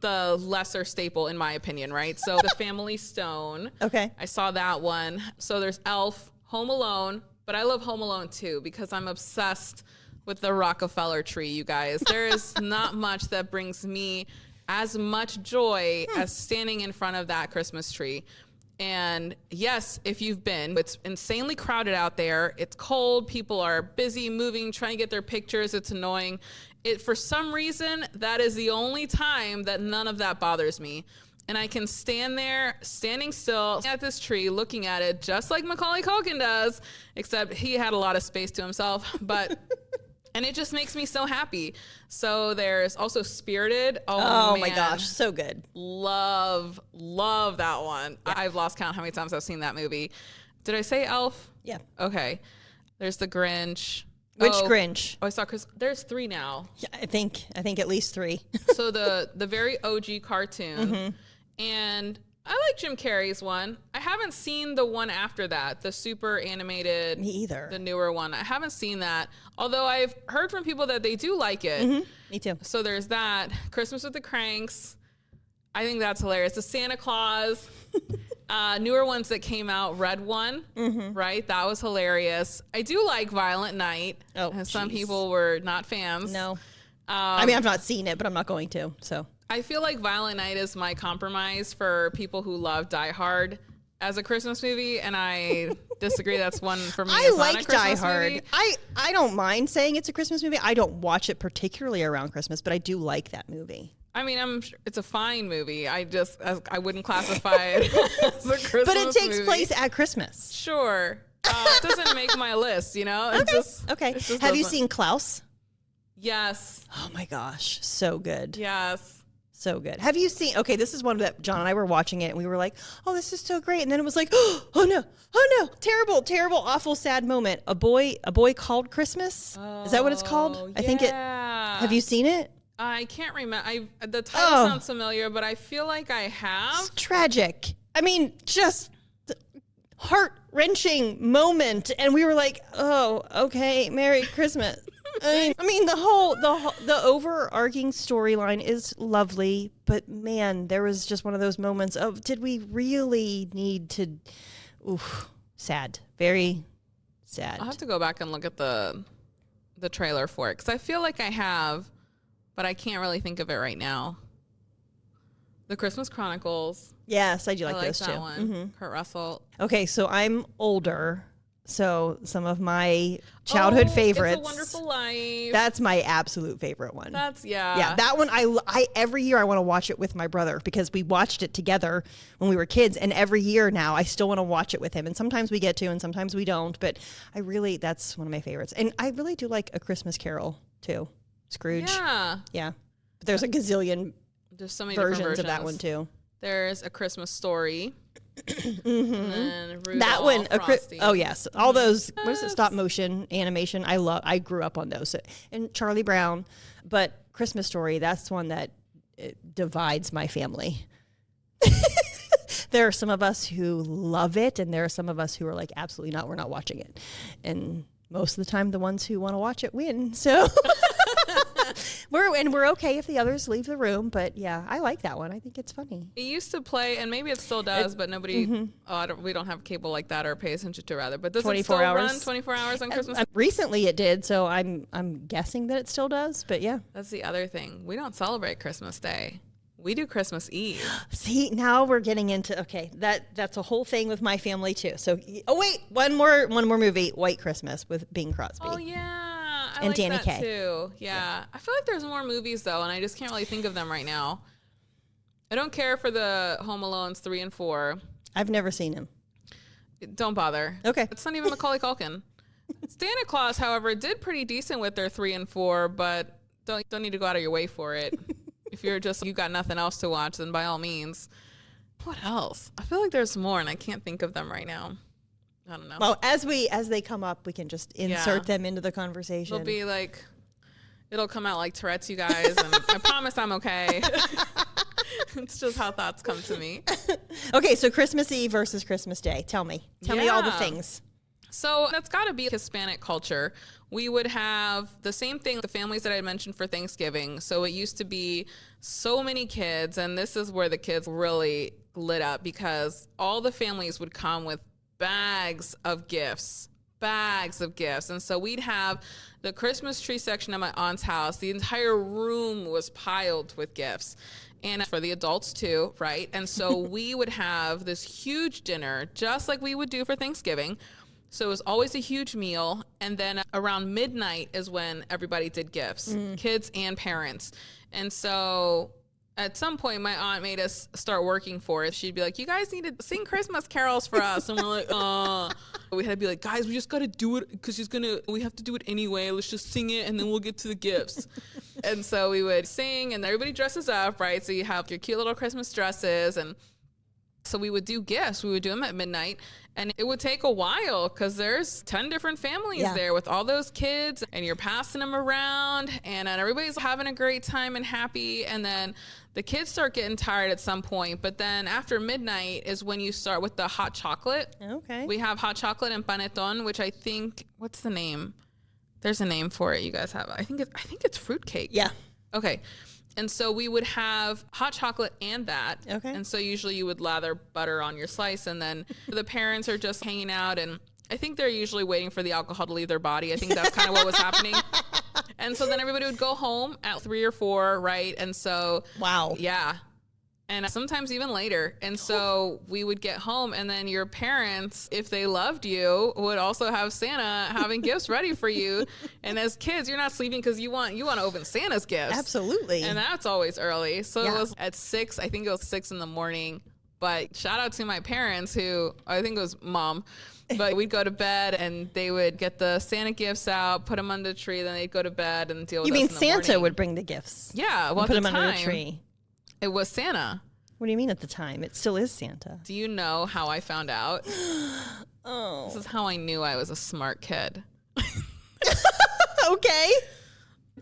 lesser staple, in my opinion, right? So The Family Stone. Okay. I saw that one. So there's Elf, Home Alone, but I love Home Alone too because I'm obsessed with the Rockefeller tree, you guys. There is not much that brings me as much joy as standing in front of that Christmas tree. And yes, if you've been, it's insanely crowded out there. It's cold. People are busy moving, trying to get their pictures. It's annoying. For some reason, that is the only time that none of that bothers me. And I can stand there, standing still at this tree, looking at it, just like Macaulay Culkin does, except he had a lot of space to himself. But and it just makes me so happy. So there's also Spirited. Oh man. My gosh, so good. Love that one. Yeah. I've lost count how many times I've seen that movie. Did I say Elf? Yeah. Okay. There's the Grinch. Which Grinch? Oh, I saw Chris. There's 3 now. Yeah, I think at least 3. So the very OG cartoon. And I like Jim Carrey's one. I haven't seen the one after that, the super animated. Me either. The newer one. I haven't seen that. Although I've heard from people that they do like it. Me too. So there's that. Christmas with the Cranks. I think that's hilarious. The Santa Claus. Newer ones that came out. Red one. Right? That was hilarious. I do like Violent Night. Oh, some people were not fans. No. I mean, I've not seen it, but I'm not going to. So I feel like Violent Night is my compromise for people who love Die Hard as a Christmas movie, and I disagree. That's one for me. I like Die Hard. Movie. I don't mind saying it's a Christmas movie. I don't watch it particularly around Christmas, but I do like that movie. I mean, it's a fine movie. I wouldn't classify it as a Christmas But it takes movie. place at Christmas. Sure. It doesn't make my list, you know? It Okay. It just Have you doesn't. seen Klaus? Yes. Oh my gosh, so good. Yes. So good. Have you seen, okay, this is one that John and I were watching it and we were like, oh, this is so great. And then it was like, oh no, terrible, awful, sad moment. A boy called Christmas. Is that what it's called? I think it, have you seen it? I can't remember. The title sounds familiar, but I feel like I have. It's tragic. I mean, just heart-wrenching moment. And we were like, oh, okay, Merry Christmas. I mean, the overarching storyline is lovely, but man, there was just one of those moments of, did we really need to? Oof, sad, very sad. I'll have to go back and look at the trailer for it because I feel like I have, but I can't really think of it right now. The Christmas Chronicles. Yes, I do like those that too. One. Kurt Russell. Okay, so I'm older. So some of my childhood favorites. It's a Wonderful Life. That's my absolute favorite one. Yeah. That one I every year I want to watch it with my brother because we watched it together when we were kids, and every year now I still want to watch it with him. And sometimes we get to, and sometimes we don't. But that's one of my favorites, and I really do like A Christmas Carol too. Scrooge. Yeah. But there's a gazillion. There's so many versions of that one too. There's A Christmas Story. And Rudolph, that one, Frosty. oh yes, all those. What is it? Stop motion animation. I grew up on those, and Charlie Brown. But Christmas Story, that's one that divides my family. There are some of us who love it, and there are some of us who are like, absolutely not. We're not watching it. And most of the time, the ones who want to watch it win. So. We're okay if the others leave the room, but yeah, I like that one. I think it's funny. It used to play, and maybe it still does, but nobody. We don't have cable like that or pay attention to rather. But does it still run 24 hours on Christmas? Recently, it did, so I'm guessing that it still does. But yeah, that's the other thing. We don't celebrate Christmas Day. We do Christmas Eve. See, now we're getting into, okay, that's a whole thing with my family too. So, oh wait, one more movie, White Christmas with Bing Crosby. Oh yeah, I And like Danny that Kaye. too. Yeah, I feel like there's more movies though, and I just can't really think of them right now. I don't care for the Home Alones 3 and 4. I've never seen him. Don't bother. Okay. It's not even Macaulay Culkin. Santa Claus, however, did pretty decent with their 3 and 4, but don't need to go out of your way for it. If you got nothing else to watch, then by all means. What else? I feel like there's more, and I can't think of them right now. I don't know. Well, as they come up, we can just insert them into the conversation. It'll be like, it'll come out like Tourette's, you guys, and I promise I'm okay. It's just how thoughts come to me. Okay, so Christmas Eve versus Christmas Day. Tell me all the things. So that's got to be Hispanic culture. We would have the same thing, the families that I mentioned for Thanksgiving. So it used to be so many kids, and this is where the kids really lit up because all the families would come with bags of gifts. And so we'd have the Christmas tree section at my aunt's house. The entire room was piled with gifts. And for the adults too, right? And so we would have this huge dinner, just like we would do for Thanksgiving. So it was always a huge meal. And then around midnight is when everybody did gifts, kids and parents. And so at some point, my aunt made us start working for it. She'd be like, you guys need to sing Christmas carols for us. And we're like, we had to be like, guys, we just got to do it because we have to do it anyway. Let's just sing it and then we'll get to the gifts. And so we would sing and everybody dresses up, right? So you have your cute little Christmas dresses. And so we would do gifts. We would do them at midnight. And it would take a while because there's 10 different families there with all those kids and you're passing them around and everybody's having a great time and happy. And then the kids start getting tired at some point. But then after midnight is when you start with the hot chocolate. Okay. We have hot chocolate and panettone, which I think, what's the name? There's a name for it. You guys have it. I think it's fruitcake. Yeah. Okay. And so we would have hot chocolate and that. Okay. And so usually you would lather butter on your slice and then the parents are just hanging out and I think they're usually waiting for the alcohol to leave their body. I think that's kind of what was happening. And so then everybody would go home at 3 or 4, right? And so wow. Yeah. And sometimes even later. And so we would get home and then your parents, if they loved you, would also have Santa having gifts ready for you. And as kids, you're not sleeping because you want to open Santa's gifts. Absolutely. And that's always early. So it was at 6, I think it was 6 in the morning. But shout out to my parents who, I think it was mom, but we'd go to bed and they would get the Santa gifts out, put them under the tree, then they'd go to bed and deal with us in the morning. You mean Santa would bring the gifts? Yeah. Well, put them under the tree. It was Santa. What do you mean at the time? It still is Santa. Do you know how I found out? Oh. This is how I knew I was a smart kid. Okay.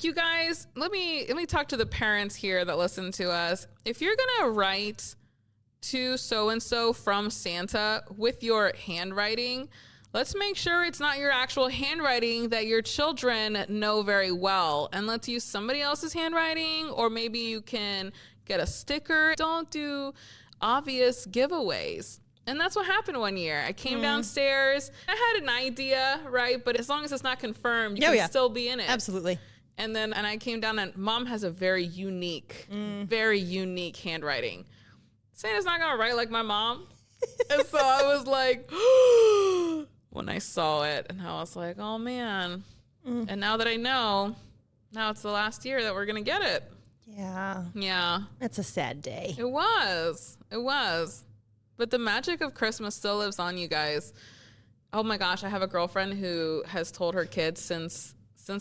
You guys, let me talk to the parents here that listen to us. If you're going to write to so-and-so from Santa with your handwriting, let's make sure it's not your actual handwriting that your children know very well. And let's use somebody else's handwriting, or maybe you can get a sticker. Don't do obvious giveaways. And that's what happened one year. I came downstairs. I had an idea, right? But as long as it's not confirmed, you can still be in it. Absolutely. And I came down and mom has a very unique handwriting. Santa's not going to write like my mom. And so I was like, when I saw it, and I was like, oh man. And now that I know, now it's the last year that we're going to get it. Yeah. Yeah. That's a sad day. It was. But the magic of Christmas still lives on, you guys. Oh my gosh, I have a girlfriend who has told her kids since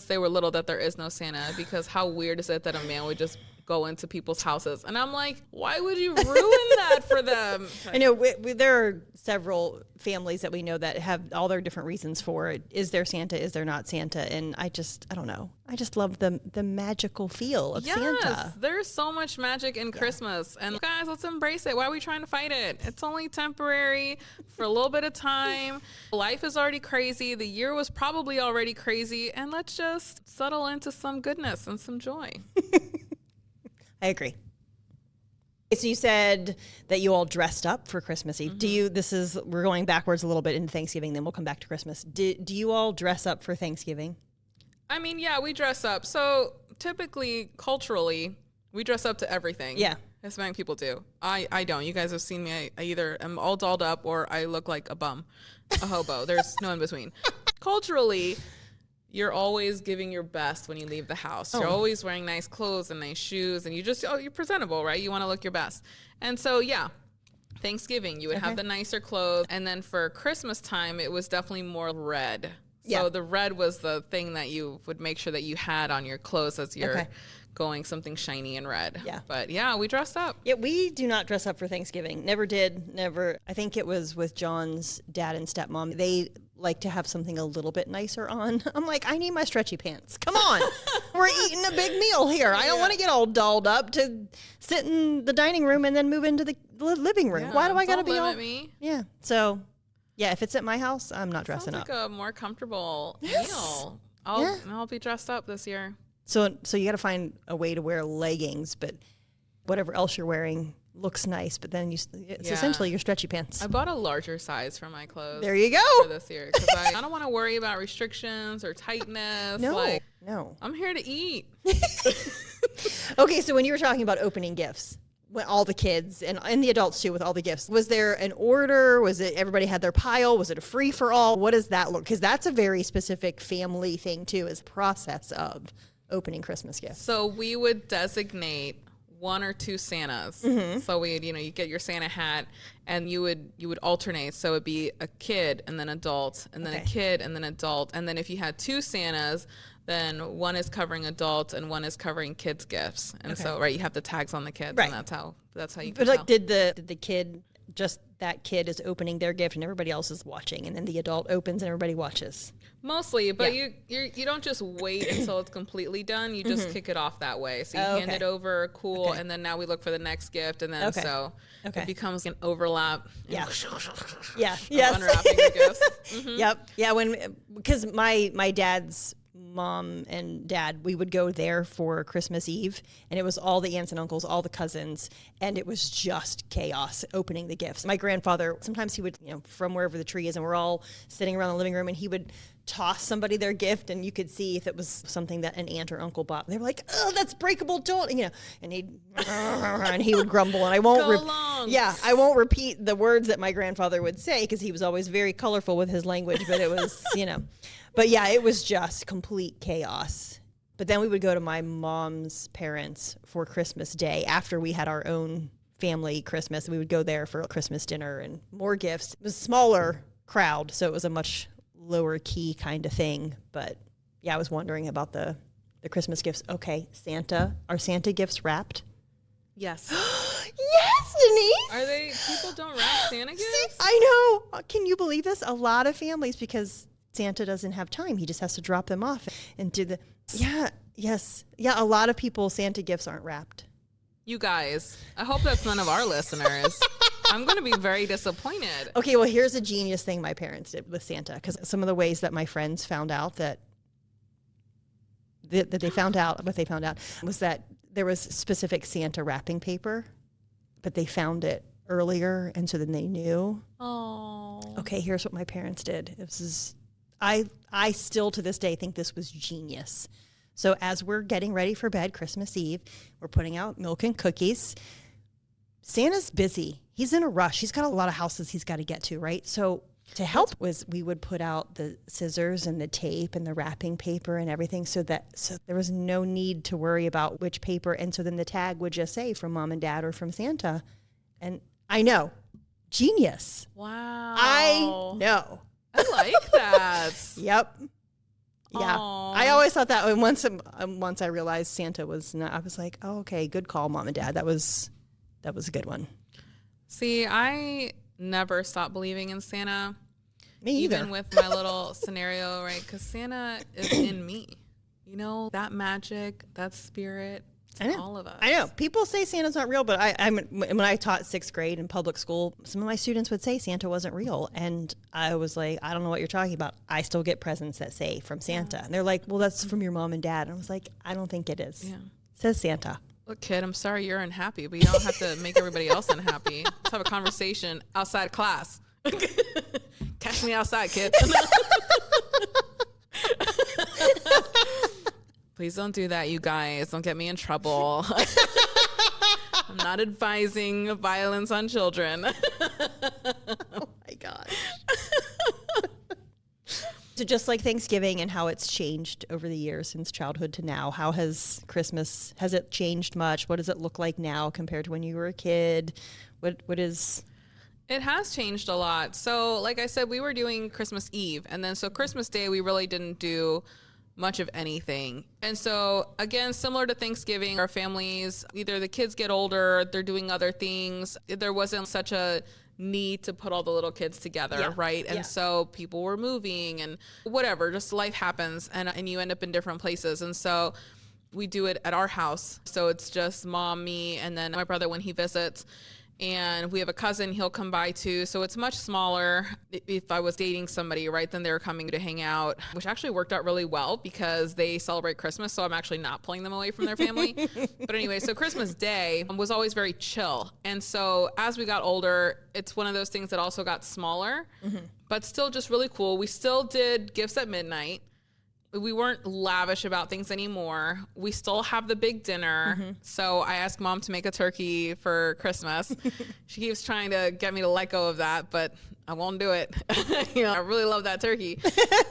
they were little that there is no Santa, because how weird is it that a man would just go into people's houses? And I'm like, why would you ruin that for them? I know there are several families that we know that have all their different reasons for it. Is there Santa? Is there not Santa? And I don't know. I just love the magical feel of Santa. There's so much magic in Christmas. And guys, let's embrace it. Why are we trying to fight it? It's only temporary for a little bit of time. Life is already crazy. The year was probably already crazy. And let's just settle into some goodness and some joy. I agree. So you said that you all dressed up for Christmas Eve. We're going backwards a little bit into Thanksgiving, then we'll come back to Christmas. Do you all dress up for Thanksgiving? I mean, yeah, we dress up. So typically, culturally, we dress up to everything. Yeah. Hispanic people do. I don't. You guys have seen me. I either am all dolled up or I look like a bum, a hobo. There's no in between. Culturally, you're always giving your best when you leave the house. You're always wearing nice clothes and nice shoes, and you're presentable, right? You want to look your best. And so, yeah, Thanksgiving, you would have the nicer clothes. And then for Christmas time, it was definitely more red. So the red was the thing that you would make sure that you had on your clothes as you're going something shiny and red. Yeah. But yeah, we dressed up. Yeah, we do not dress up for Thanksgiving. Never did. Never. I think it was with John's dad and stepmom. They like to have something a little bit nicer on. I'm like, I need my stretchy pants. Come on. We're eating a big meal here. I don't want to get all dolled up to sit in the dining room and then move into the living room. Why do I got to be all... me. Yeah. So, yeah, if it's at my house, I'm not dressing up. Sounds like a more comfortable meal. I'll be dressed up this year. So you got to find a way to wear leggings, but whatever else you're wearing looks nice. But then it's essentially your stretchy pants. I bought a larger size for my clothes. There you go. For this year, because I don't want to worry about restrictions or tightness. No. I'm here to eat. Okay, so when you were talking about opening gifts, when all the kids and the adults too, with all the gifts, was there an order? Was it everybody had their pile? Was it a free for all? What does that look? Because that's a very specific family thing too, is the process of opening Christmas gifts. So we would designate 1 or 2 Santas. Mm-hmm. So you get your Santa hat and you would alternate. So it'd be a kid and then adult and then a kid and then adult. And then if you had 2 Santas, then one is covering adults and one is covering kids' gifts. And so, you have the tags on the kids, and that's how you can tell. Did the kid, just that kid is opening their gift and everybody else is watching, and then the adult opens and everybody watches? Mostly, but you don't just wait until it's completely done. You just kick it off that way. So you hand it over, and then now we look for the next gift, and then it becomes an overlap. Yeah. Yes. Unwrapping your gifts. Mm-hmm. Yep. Yeah. Because my dad's mom and dad, we would go there for Christmas Eve, and it was all the aunts and uncles, all the cousins, and it was just chaos opening the gifts. My grandfather, sometimes he would, from wherever the tree is, and we're all sitting around the living room, and he would toss somebody their gift, and you could see if it was something that an aunt or uncle bought. They were like, "Oh, that's breakable, don't," and he would grumble, and I won't repeat the words that my grandfather would say because he was always very colorful with his language, but it was, But yeah, it was just complete chaos. But then we would go to my mom's parents for Christmas Day after we had our own family Christmas. We would go there for Christmas dinner and more gifts. It was a smaller crowd, so it was a much lower key kind of thing. But yeah, I was wondering about the Christmas gifts. Okay, are Santa gifts wrapped? Yes. Yes, Denise. Are they? People don't wrap Santa gifts? See, I know. Can you believe this? A lot of families, because Santa doesn't have time. He just has to drop them off and do the... Yeah, yes. Yeah, a lot of people, Santa gifts aren't wrapped. You guys, I hope that's none of our listeners. I'm going to be very disappointed. Okay, well, here's a genius thing my parents did with Santa, because some of the ways that my friends found out that they found out, what they found out was that there was specific Santa wrapping paper, but they found it earlier, and so then they knew. Oh. Okay, here's what my parents did. I still to this day think this was genius. So as we're getting ready for bed Christmas Eve, we're putting out milk and cookies. Santa's busy. He's in a rush. He's got a lot of houses he's got to get to, right? So to help we would put out the scissors and the tape and the wrapping paper and everything so there was no need to worry about which paper. And so then the tag would just say from mom and dad or from Santa. And I know, genius. Wow. I know. I like that. Yep. Yeah. Aww. I always thought that once I realized Santa was not, I was like, oh, okay, good call, mom and dad. That was a good one. See, I never stopped believing in Santa. Me either. Even with my little scenario, right? Because Santa is in me. That magic, that spirit. All of us. I know. People say Santa's not real, but when I taught 6th grade in public school, some of my students would say Santa wasn't real. And I was like, I don't know what you're talking about. I still get presents that say from Santa. And they're like, well, that's from your mom and dad. And I was like, I don't think it is. Yeah. It says Santa. Look, kid, I'm sorry you're unhappy, but you don't have to make everybody else unhappy. Let's have a conversation outside class. Catch me outside, kid. Please don't do that, you guys. Don't get me in trouble. I'm I'm not advising violence on children. Oh my gosh. So just like Thanksgiving and how it's changed over the years since childhood to now, how has Christmas, has it changed much? What does it look like now compared to when you were a kid? What is... It has changed a lot. So like I said, we were doing Christmas Eve. And then so Christmas Day, we really didn't do much of anything. And so again, similar to Thanksgiving, our families, either the kids get older, they're doing other things. There wasn't such a need to put all the little kids together, right? And so people were moving and whatever, just life happens and you end up in different places. And so we do it at our house. So it's just mom, me, and then my brother when he visits. And we have a cousin, he'll come by too. So it's much smaller. If I was dating somebody, right, then they're coming to hang out, which actually worked out really well because they celebrate Christmas. So I'm actually not pulling them away from their family. But anyway, so Christmas Day was always very chill. And so as we got older, it's one of those things that also got smaller, but still just really cool. We still did gifts at midnight. We weren't lavish about things anymore. We still have the big dinner. So I asked mom to make a turkey for Christmas. She keeps trying to get me to let go of that, but I won't do it. I really love that turkey.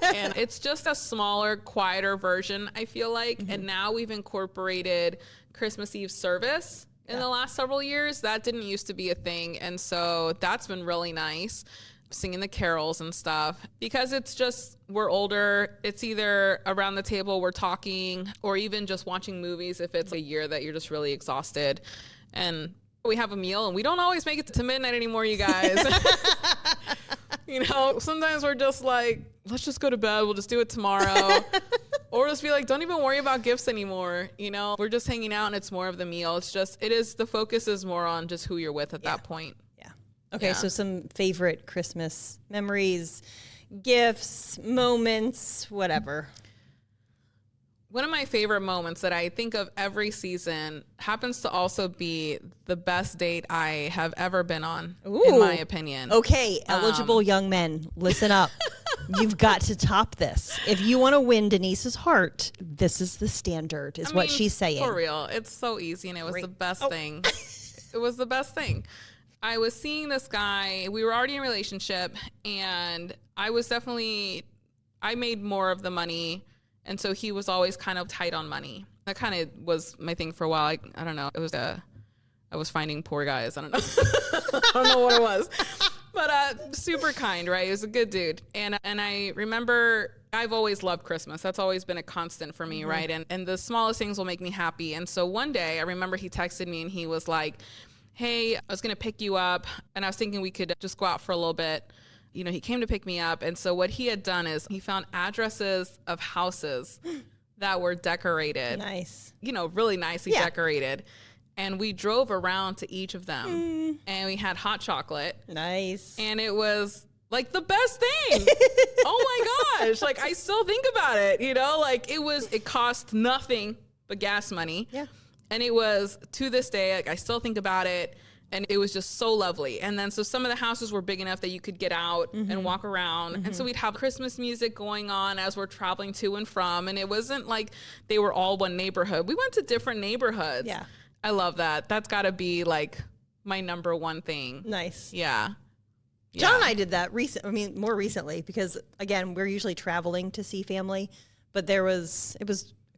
And it's just a smaller, quieter version, I feel like. And now we've incorporated Christmas Eve service in the last several years. That didn't used to be a thing. And so that's been really nice. Singing the carols and stuff, because it's just, we're older. It's either around the table, we're talking, or even just watching movies if it's a year that you're just really exhausted. And we have a meal and we don't always make it to midnight anymore, you guys. Sometimes we're just like, let's just go to bed. We'll just do it tomorrow. Or just be like, don't even worry about gifts anymore. We're just hanging out and it's more of the meal. The focus is more on just who you're with at that point. Okay, so some favorite Christmas memories, gifts, moments, whatever. One of my favorite moments that I think of every season happens to also be the best date I have ever been on, in my opinion. Okay, eligible young men, listen up. You've got to top this. If you want to win Denise's heart, this is the standard, what she's saying. For real, it's so easy, and it was the best thing. It was the best thing. I was seeing this guy, we were already in a relationship, and I made more of the money, and so he was always kind of tight on money. That kind of was my thing for a while. I don't know. I was finding poor guys. I don't know. I don't know what it was. But super kind, right? He was a good dude. And I remember I've always loved Christmas. That's always been a constant for me, right? And the smallest things will make me happy. And so one day I remember he texted me and he was like, hey, I was going to pick you up, and I was thinking we could just go out for a little bit. He came to pick me up, and so what he had done is he found addresses of houses that were decorated. Nice. Really nicely decorated. And we drove around to each of them, and we had hot chocolate. Nice. And it was like the best thing. Oh my gosh. Like I still think about it, it cost nothing but gas money. Yeah. And it was, to this day, like I still think about it, and it was just so lovely. And then so some of the houses were big enough that you could get out and walk around. And so we'd have Christmas music going on as we're traveling to and from. And it wasn't like they were all one neighborhood. We went to different neighborhoods. Yeah. I love that. That's got to be like my number one thing. Nice. Yeah. John and I did that more recently, because again, we're usually traveling to see family, but it was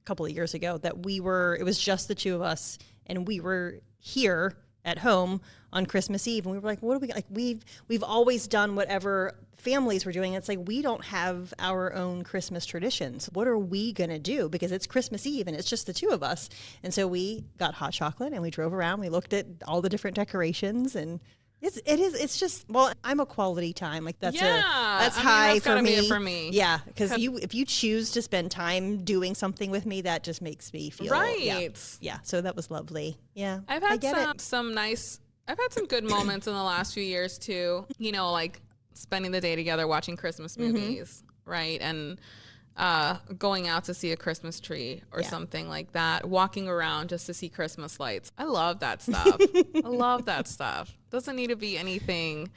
couple of years ago that it was just the two of us, and we were here at home on Christmas Eve, and we were like, what do we like? We've always done whatever families were doing. It's like, we don't have our own Christmas traditions. What are we gonna do? Because it's Christmas Eve and it's just the two of us. And so we got hot chocolate and we drove around. We looked at all the different decorations, and it's just, I'm a quality time. Like that's high that's for me. Be it for me. Yeah. Because if you choose to spend time doing something with me, that just makes me feel right. Yeah. So that was lovely. Yeah. I've had some good moments in the last few years too, like spending the day together, watching Christmas movies, right? And going out to see a Christmas tree or something like that, walking around just to see Christmas lights. I love that stuff. I love that stuff. Doesn't need to be anything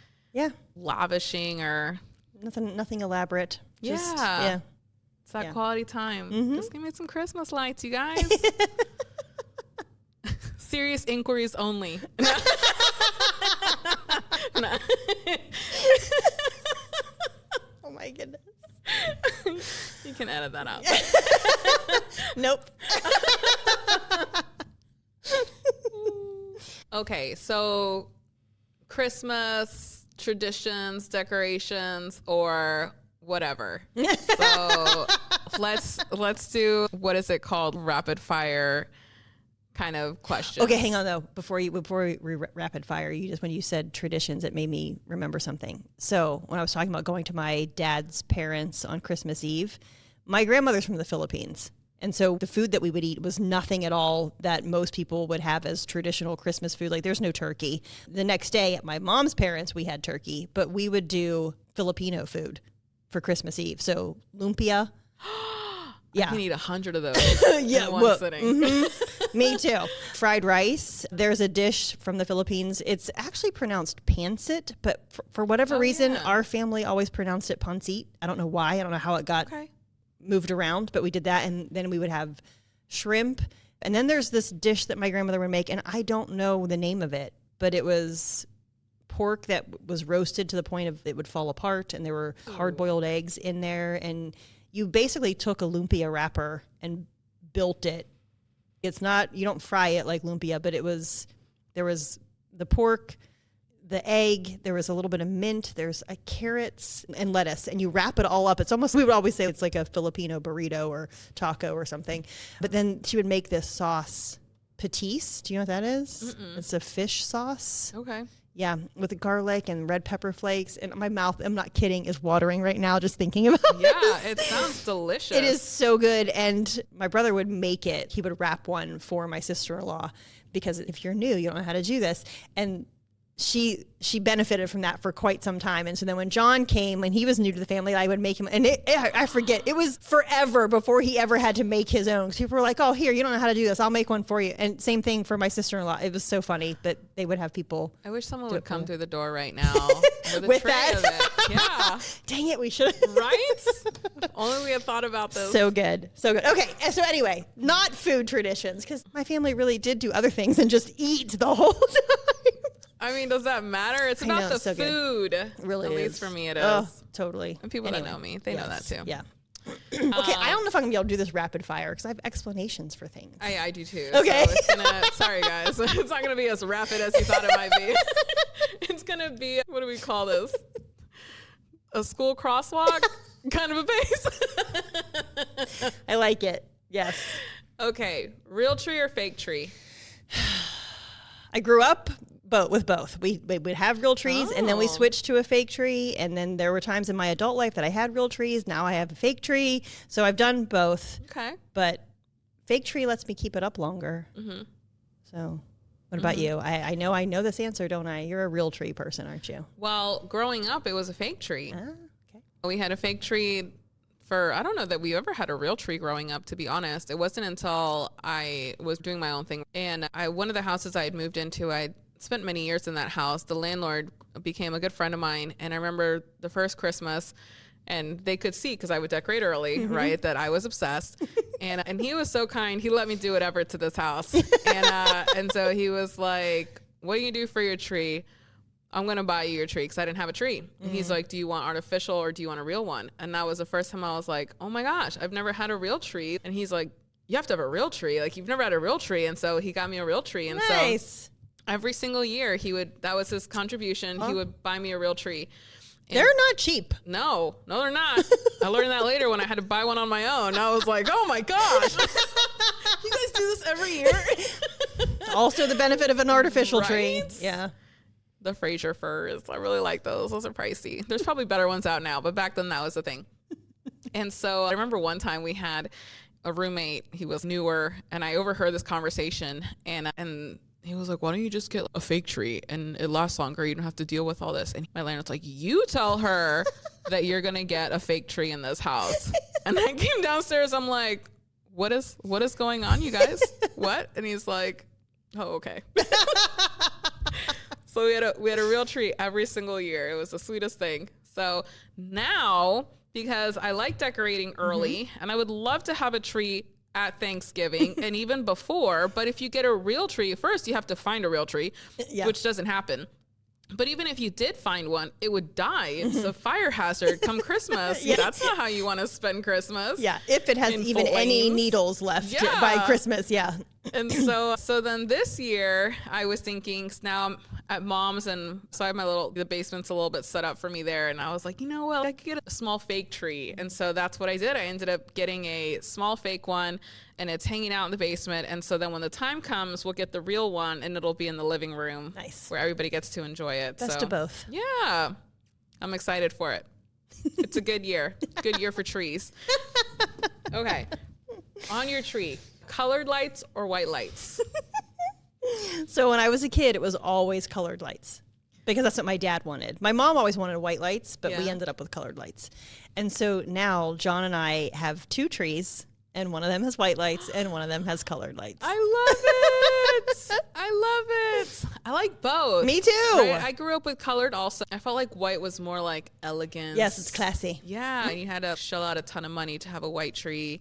lavishing or nothing elaborate. Just, it's that quality time. Just give me some Christmas lights, you guys. Serious inquiries only. No. No. Oh my goodness. You can edit that out. Nope. Okay, so Christmas traditions, decorations, or whatever. So let's do, what is it called? Rapid fire kind of questions. Okay, hang on though. Before we rapid fire, when you said traditions, it made me remember something. So when I was talking about going to my dad's parents on Christmas Eve, my grandmother's from the Philippines. And so the food that we would eat was nothing at all that most people would have as traditional Christmas food. Like there's no turkey. The next day at my mom's parents, we had turkey, but we would do Filipino food for Christmas Eve. So lumpia. Yeah. I can eat 100 of those in one sitting. Mm-hmm. Me too. Fried rice. There's a dish from the Philippines. It's actually pronounced pancit, but for whatever reason, our family always pronounced it pancit. I don't know why. I don't know how it got moved around, but we did that. And then we would have shrimp. And then there's this dish that my grandmother would make, and I don't know the name of it, but it was pork that was roasted to the point of it would fall apart, and there were hard-boiled eggs in there, and you basically took a lumpia wrapper and built it. It's not, you don't fry it like lumpia, but there was the pork, the egg, there was a little bit of mint, there's carrots and lettuce, and you wrap it all up. It's almost, we would always say it's like a Filipino burrito or taco or something. But then she would make this sauce, patis. Do you know what that is? Mm-mm. It's a fish sauce. Okay. Yeah, with the garlic and red pepper flakes. And my mouth, I'm not kidding, is watering right now just thinking about it. Yeah, it sounds delicious. It is so good. And my brother would make it. He would wrap one for my sister-in-law because if you're new, you don't know how to do this. And she benefited from that for quite some time. And so then when John came and he was new to the family, I would make him, and I forget, it was forever before he ever had to make his own. Because people were like, oh, here, you don't know how to do this. I'll make one for you. And same thing for my sister-in-law. It was so funny that they would have people. I wish someone would come through the door right now with a with tray that. of it. Yeah. Dang it, we should. Right? Only we had thought about this. So good. So good. Okay. So anyway, not food traditions, because my family really did do other things and just eat the whole time. I mean, does that matter? It's about the so food. It really At is. least for me, it is. Oh, totally. And people that know me, they know that too. Yeah. Okay, I don't know if I'm going to be able to do this rapid fire because I have explanations for things. I do too. Okay. So it's sorry, guys. It's not going to be as rapid as you thought it might be. It's going to be, what do we call this? A school crosswalk kind of a pace. I like it. Yes. Okay. Real tree or fake tree? I grew up with both. We would have real trees, and then we switched to a fake tree. And then there were times in my adult life that I had real trees. Now I have a fake tree. So I've done both. Okay. But fake tree lets me keep it up longer. Mm-hmm. So what about you? I know this answer, don't I? You're a real tree person, aren't you? Well, growing up, it was a fake tree. Okay. We had a fake tree I don't know that we ever had a real tree growing up, to be honest. It wasn't until I was doing my own thing. And one of the houses I had moved into, I spent many years in that house. The landlord became a good friend of mine. And I remember the first Christmas, and they could see, because I would decorate early, right, that I was obsessed. And he was so kind. He let me do whatever to this house. And so he was like, what do you do for your tree? I'm going to buy you your tree, because I didn't have a tree. And he's like, do you want artificial or do you want a real one? And that was the first time I was like, oh my gosh, I've never had a real tree. And he's like, you have to have a real tree. Like, you've never had a real tree. And so he got me a real tree. And nice. So every single year that was his contribution. He would buy me a real tree. And they're not cheap. No, they're not. I learned that later when I had to buy one on my own. I was like, oh my gosh. You guys do this every year? Also the benefit of an artificial tree. Yeah. The Fraser firs. I really like those. Those are pricey. There's probably better ones out now, but back then that was the thing. And so I remember one time we had a roommate. He was newer, and I overheard this conversation, and he was like, why don't you just get a fake tree and it lasts longer? You don't have to deal with all this. And my landlord's like, you tell her that you're going to get a fake tree in this house. And I came downstairs. I'm like, what is going on, you guys? What? And he's like, oh, okay. So we had a real tree every single year. It was the sweetest thing. So now, because I like decorating early, and I would love to have a tree at Thanksgiving and even before. But if you get a real tree, first you have to find a real tree, which doesn't happen. But even if you did find one, it would die. It's a fire hazard come Christmas. That's not how you want to spend Christmas. Yeah, if it has even any needles left by Christmas, And so then this year I was thinking, 'cause now I'm at mom's, and so I have the basement's a little bit set up for me there. And I was like, you know what, I could get a small fake tree. And so that's what I did. I ended up getting a small fake one, and it's hanging out in the basement. And so then when the time comes, we'll get the real one, and it'll be in the living room. Nice. Where everybody gets to enjoy it. Best of both. Yeah. I'm excited for it. It's a good year. Good year for trees. Okay. On your tree, colored lights or white lights? So when I was a kid, it was always colored lights because that's what my dad wanted. My mom always wanted white lights, but we ended up with colored lights. And so now John and I have 2 trees, and one of them has white lights and one of them has colored lights. I love it. I love it. I like both. Me too. Right? I grew up with colored also. I felt like white was more like elegance. Yes, it's classy. Yeah, and you had to shell out a ton of money to have a white tree.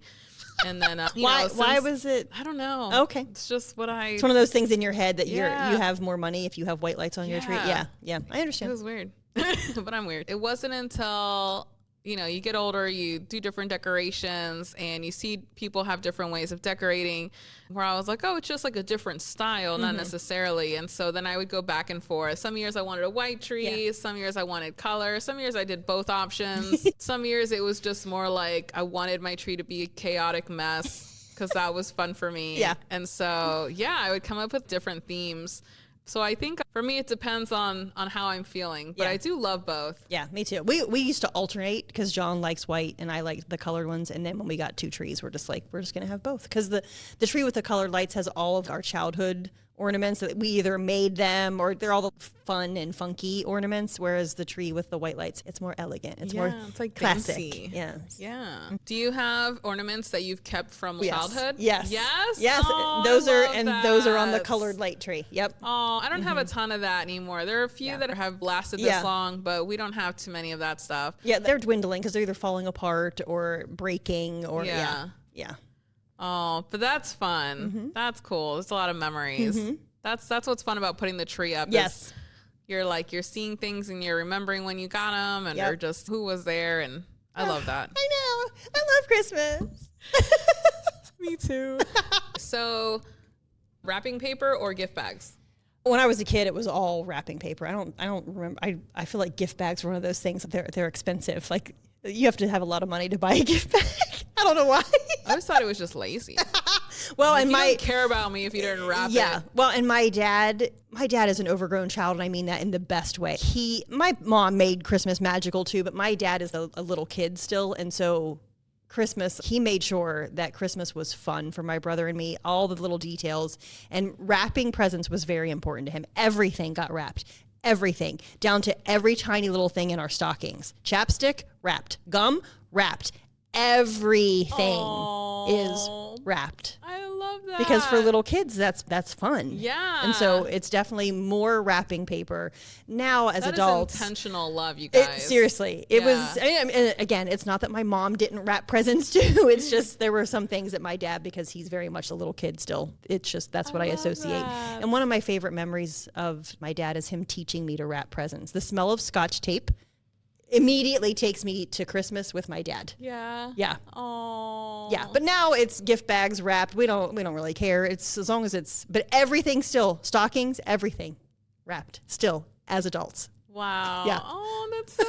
And then, why was it? I don't know. Okay. It's just It's one of those things in your head that you have more money if you have white lights on your tree. Yeah. I understand. It was weird. But I'm weird. It wasn't until, you get older, you do different decorations, and you see people have different ways of decorating, where I was like, oh, it's just like a different style, not necessarily. And so then I would go back and forth. Some years I wanted a white tree. Some years I wanted color. Some years I did both options. Some years it was just more like I wanted my tree to be a chaotic mess because that was fun for me. Yeah. And so, I would come up with different themes. So I think for me, it depends on how I'm feeling, but I do love both. Yeah, me too. We used to alternate because John likes white and I like the colored ones. And then when we got 2 trees, we're just going to have both, because the tree with the colored lights has all of our childhood ornaments that we either made them or they're all the fun and funky ornaments, whereas the tree with the white lights, it's more elegant. It's more it's like classic. Fancy. Yeah. Do you have ornaments that you've kept from childhood? Yes. Oh, those are on the colored light tree. Yep. Oh, I don't have a ton of that anymore. There are a few that have lasted this long, but we don't have too many of that stuff. Yeah, they're dwindling because they're either falling apart or breaking or yeah. Oh, but that's fun. That's cool. There's a lot of memories. That's what's fun about putting the tree up. Yes. You're seeing things and you're remembering when you got them, and you're just who was there, and I love that. I know. I love Christmas. Me too. So, wrapping paper or gift bags? When I was a kid, it was all wrapping paper. I don't remember. I feel like gift bags were one of those things. They're expensive. Like, you have to have a dad to buy a gift bag. I don't know why. I always thought it was just lazy. Well, like, and you don't care about me if you didn't wrap it. Yeah. Well, and my dad is an overgrown child, and I mean that in the best way. My mom made Christmas magical too, but my dad is a little kid still, and so Christmas, he made sure that Christmas was fun for my brother and me, all the little details, and wrapping presents was very important to him. Everything got wrapped. Everything, down to every tiny little thing in our stockings. Chapstick, wrapped. Gum, wrapped. Everything is wrapped. I love that. Because for little kids, that's fun. Yeah. And so it's definitely more wrapping paper. Now, as adults, is intentional love, you guys. Seriously. It was, and again, it's not that my mom didn't wrap presents too. It's just there were some things that my dad, because he's very much a little kid still, it's just that's what I associate. That. And one of my favorite memories of my dad is him teaching me to wrap presents. The smell of Scotch tape immediately takes me to Christmas with my dad. Yeah. Yeah. Oh. Yeah. But now it's gift bags wrapped. We don't really care. It's as long as but everything still, stockings, everything wrapped still as adults. Wow. Yeah. Oh, that's so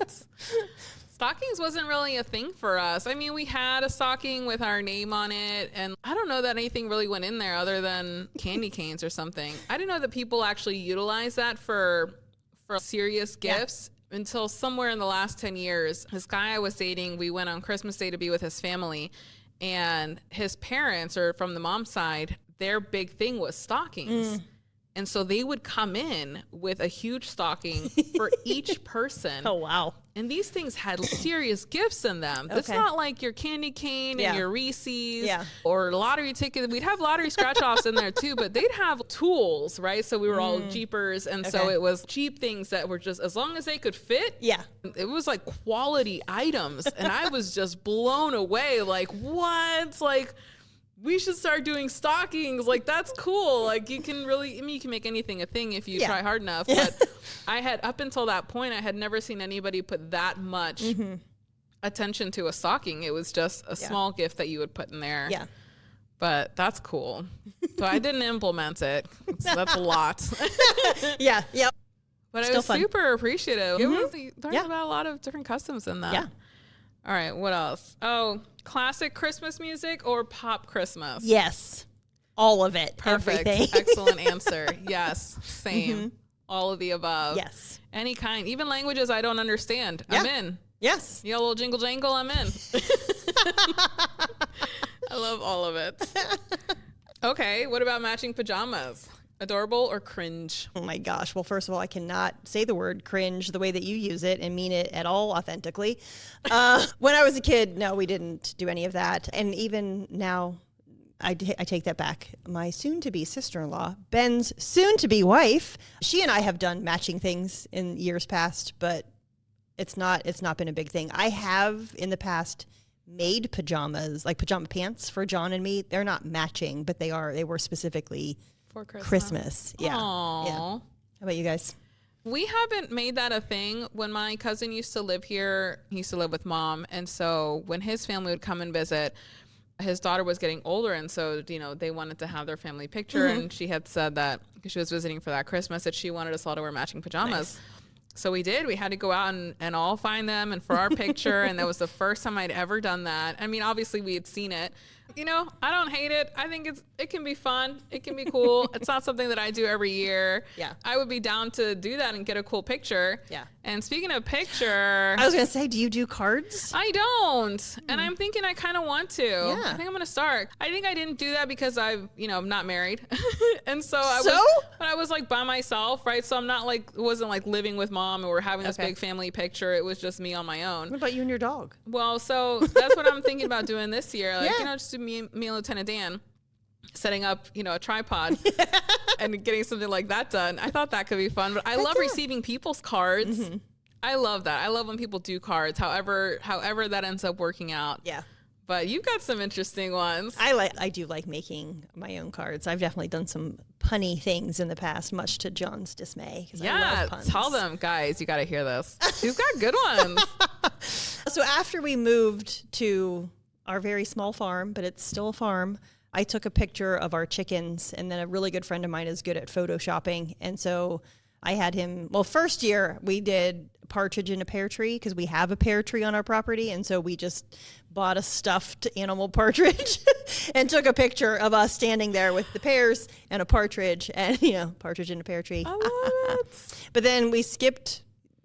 cute. Stockings wasn't really a thing for us. I mean, we had a stocking with our name on it, and I don't know that anything really went in there other than candy canes or something. I didn't know that people actually utilize that for serious gifts. Until somewhere in the last 10 years, this guy I was dating, we went on Christmas Day to be with his family, and his parents, or from the mom's side, their big thing was stockings. And so they would come in with a huge stocking for each person. Oh, wow. And these things had serious gifts in them. It's not like your candy cane and your Reese's or lottery ticket. We'd have lottery scratch-offs in there too, but they'd have tools, right? So we were all Jeepers. And so it was cheap things that were just, as long as they could fit, it was like quality items. And I was just blown away. Like, what? Like, we should start doing stockings. Like, that's cool. Like, you can really, I mean, you can make anything a thing if you try hard enough. But I had, up until that point, I had never seen anybody put that much attention to a stocking. It was just a small gift that you would put in there. Yeah. But that's cool. So I didn't implement it. So that's a lot. Yep. But I was super appreciative. It was learning about a lot of different customs in that. Yeah. All right, what else? Oh, classic Christmas music or pop Christmas? Yes. All of it. Perfect. Everything. Excellent answer. Yes. Same. All of the above. Yes. Any kind. Even languages I don't understand. I'm in. Yes. You got a little jingle jangle, I'm in. I love all of it. Okay, what about matching pajamas? Adorable or cringe? Oh my gosh. Well, first of all, I cannot say the word cringe the way that you use it and mean it at all authentically. When I was a kid, no, we didn't do any of that. And even now, I take that back. My soon-to-be sister-in-law, Ben's soon-to-be wife, she and I have done matching things in years past, but it's not been a big thing. I have in the past made pajamas, like pajama pants for John and me. They're not matching, but they were specifically for Christmas. Yeah. Aww. Yeah. How about you guys? We haven't made that a thing. When my cousin used to live here, he used to live with mom. And so when his family would come and visit, his daughter was getting older. And so, they wanted to have their family picture. And she had said that because she was visiting for that Christmas, that she wanted us all to wear matching pajamas. Nice. So we did. We had to go out and all find them and for our picture. And that was the first time I'd ever done that. I mean, obviously we had seen it. I don't hate it. I think it can be fun. It can be cool. It's not something that I do every year. Yeah. I would be down to do that and get a cool picture. Yeah. And speaking of picture, I was going to say, do you do cards? I don't. And I'm thinking I kind of want to. Yeah. I think I'm going to start. I think I didn't do that because I'm not married. And so I was like by myself, right? So I'm not wasn't like living with mom and we're having this big family picture. It was just me on my own. What about you and your dog? Well, so that's what I'm thinking about doing this year. Like, just me and Lieutenant Dan setting up, a tripod and getting something like that done. I thought that could be fun, but I love receiving people's cards. Mm-hmm. I love that. I love when people do cards, however that ends up working out. Yeah. But you've got some interesting ones. I do like making my own cards. I've definitely done some punny things in the past, much to John's dismay. Yeah, I love puns. Tell them, guys, you got to hear this. She's got good ones. So after we moved to our very small farm, but it's still a farm, I took a picture of our chickens, and then a really good friend of mine is good at photoshopping. And so I had him, first year we did partridge in a pear tree because we have a pear tree on our property. And so we just bought a stuffed animal partridge and took a picture of us standing there with the pears and a partridge and, partridge in a pear tree. I love it. But then we skipped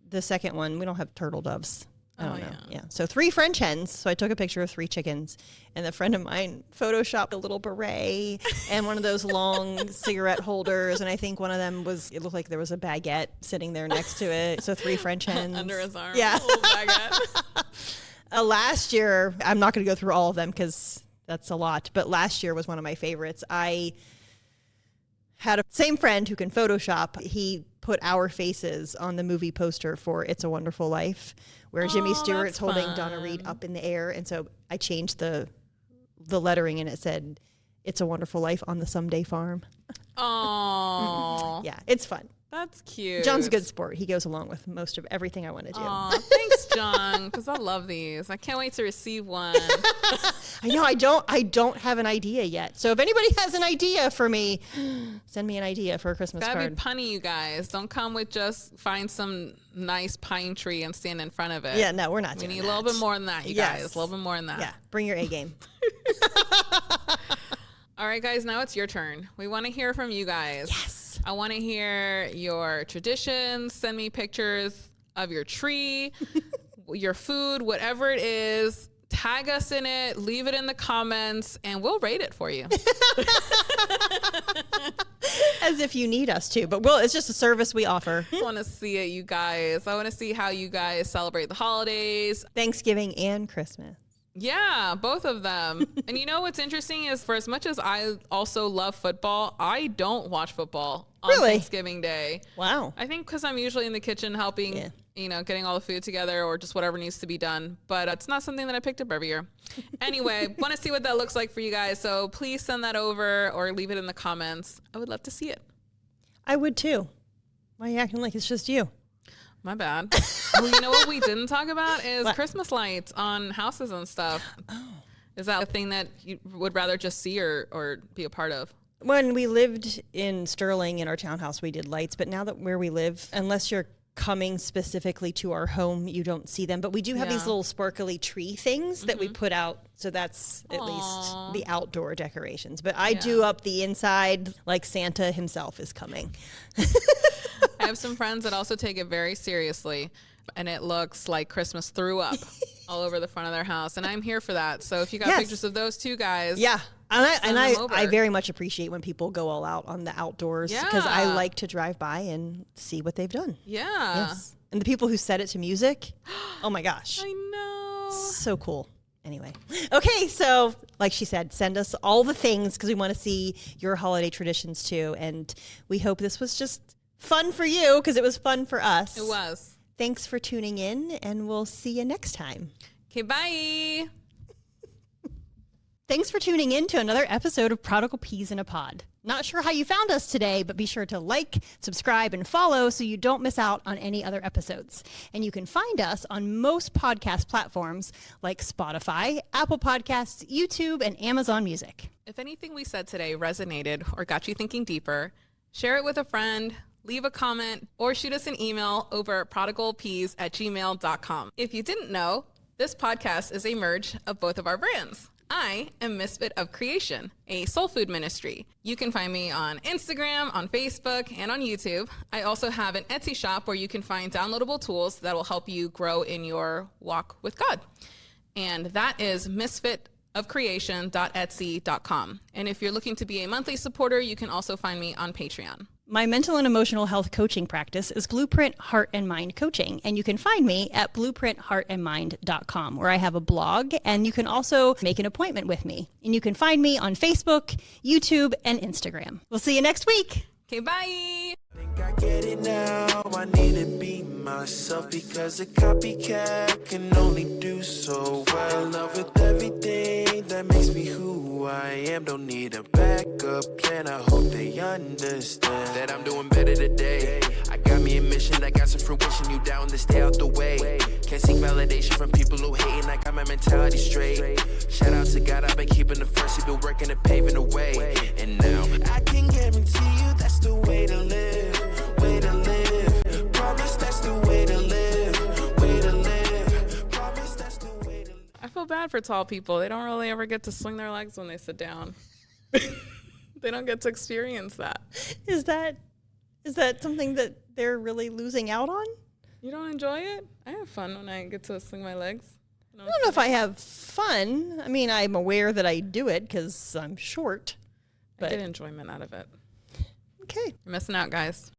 the second one. We don't have turtle doves. I don't know. Yeah. So 3 French hens. So I took a picture of 3 chickens, and a friend of mine photoshopped a little beret and one of those long cigarette holders. And I think one of them it looked like there was a baguette sitting there next to it. So 3 French hens. Under his arm. Yeah. A little baguette. Last year, I'm not going to go through all of them because that's a lot. But last year was one of my favorites. I had a same friend who can Photoshop. He put our faces on the movie poster for It's a Wonderful Life, where Jimmy Stewart's holding Donna Reed up in the air. And so I changed the lettering, and it said, It's a Wonderful Life on the Someday Farm. Aww. Yeah, it's fun. That's cute. John's a good sport. He goes along with most of everything I want to do. Aw, thanks, John, because I love these. I can't wait to receive one. I know. I don't have an idea yet. So if anybody has an idea for me, send me an idea for a Christmas card. Gotta be punny, you guys. Don't come with just find some nice pine tree and stand in front of it. Yeah, no, we're not doing that. We need a little bit more than that, you guys. A little bit more than that. Yeah, bring your A game. All right, guys, now it's your turn. We want to hear from you guys. Yes. I want to hear your traditions. Send me pictures of your tree, your food, whatever it is. Tag us in it. Leave it in the comments, and we'll rate it for you. As if you need us to, but it's just a service we offer. I want to see it, you guys. I want to see how you guys celebrate the holidays. Thanksgiving and Christmas. Yeah, both of them. And you know what's interesting is for as much as I also love football, I don't watch football on Thanksgiving Day. Wow. I think because I'm usually in the kitchen helping, getting all the food together or just whatever needs to be done. But it's not something that I picked up every year. Anyway, want to see what that looks like for you guys. So please send that over or leave it in the comments. I would love to see it. I would too. Why are you acting like it's just you? My bad. Well, you know what we didn't talk about is Christmas lights on houses and stuff. Oh. Is that a thing that you would rather just see or be a part of? When we lived in Sterling in our townhouse, we did lights. But now that where we live, unless you're coming specifically to our home, you don't see them. But we do have these little sparkly tree things that we put out. So that's at least the outdoor decorations. But I do up the inside like Santa himself is coming. I have some friends that also take it very seriously, and it looks like Christmas threw up all over the front of their house, and I'm here for that. So if you got pictures of those two guys, I very much appreciate when people go all out on the outdoors because I like to drive by and see what they've done. Yeah. Yes. And the people who set it to music, oh my gosh. I know. So cool. Anyway. Okay, so like she said, send us all the things because we want to see your holiday traditions too. And we hope this was just fun for you because it was fun for us. It was. Thanks for tuning in, and we'll see you next time. Okay, bye. Thanks for tuning in to another episode of Prodigal Peas in a Pod. Not sure how you found us today, but be sure to like, subscribe, and follow so you don't miss out on any other episodes. And you can find us on most podcast platforms like Spotify, Apple Podcasts, YouTube, and Amazon Music. If anything we said today resonated or got you thinking deeper, share it with a friend, leave a comment, or shoot us an email over at prodigalpeas@gmail.com. If you didn't know, this podcast is a merge of both of our brands. I am Misfit of Creation, a soul food ministry. You can find me on Instagram, on Facebook, and on YouTube. I also have an Etsy shop where you can find downloadable tools that will help you grow in your walk with God. And that is misfitofcreation.etsy.com. And if you're looking to be a monthly supporter, you can also find me on Patreon. My mental and emotional health coaching practice is Blueprint Heart and Mind Coaching, and you can find me at blueprintheartandmind.com, where I have a blog, and you can also make an appointment with me. And you can find me on Facebook, YouTube, and Instagram. We'll see you next week. Okay, bye. I think I get it now. I need to be myself because a copycat can only do so well. In love with everything that makes me who I am. Don't need a backup plan. I hope they understand that I'm doing better today. I got me a mission, I got some fruition. You down to stay out the way. Can't seek validation from people who hating. I got my mentality straight. Shout out to God, I've been keeping the first. He been working and paving the way. And now I can guarantee you that's the way to live. Way to live. Promise that's the way to live. Way to live. Promise that's the way to live. I feel bad for tall people. They don't really ever get to swing their legs when they sit down. They don't get to experience that. Is that something that they're really losing out on? You don't enjoy it? I have fun when I get to swing my legs. I don't know if I have fun. I mean, I'm aware that I do it because I'm short. I get enjoyment out of it. Okay. You're missing out, guys.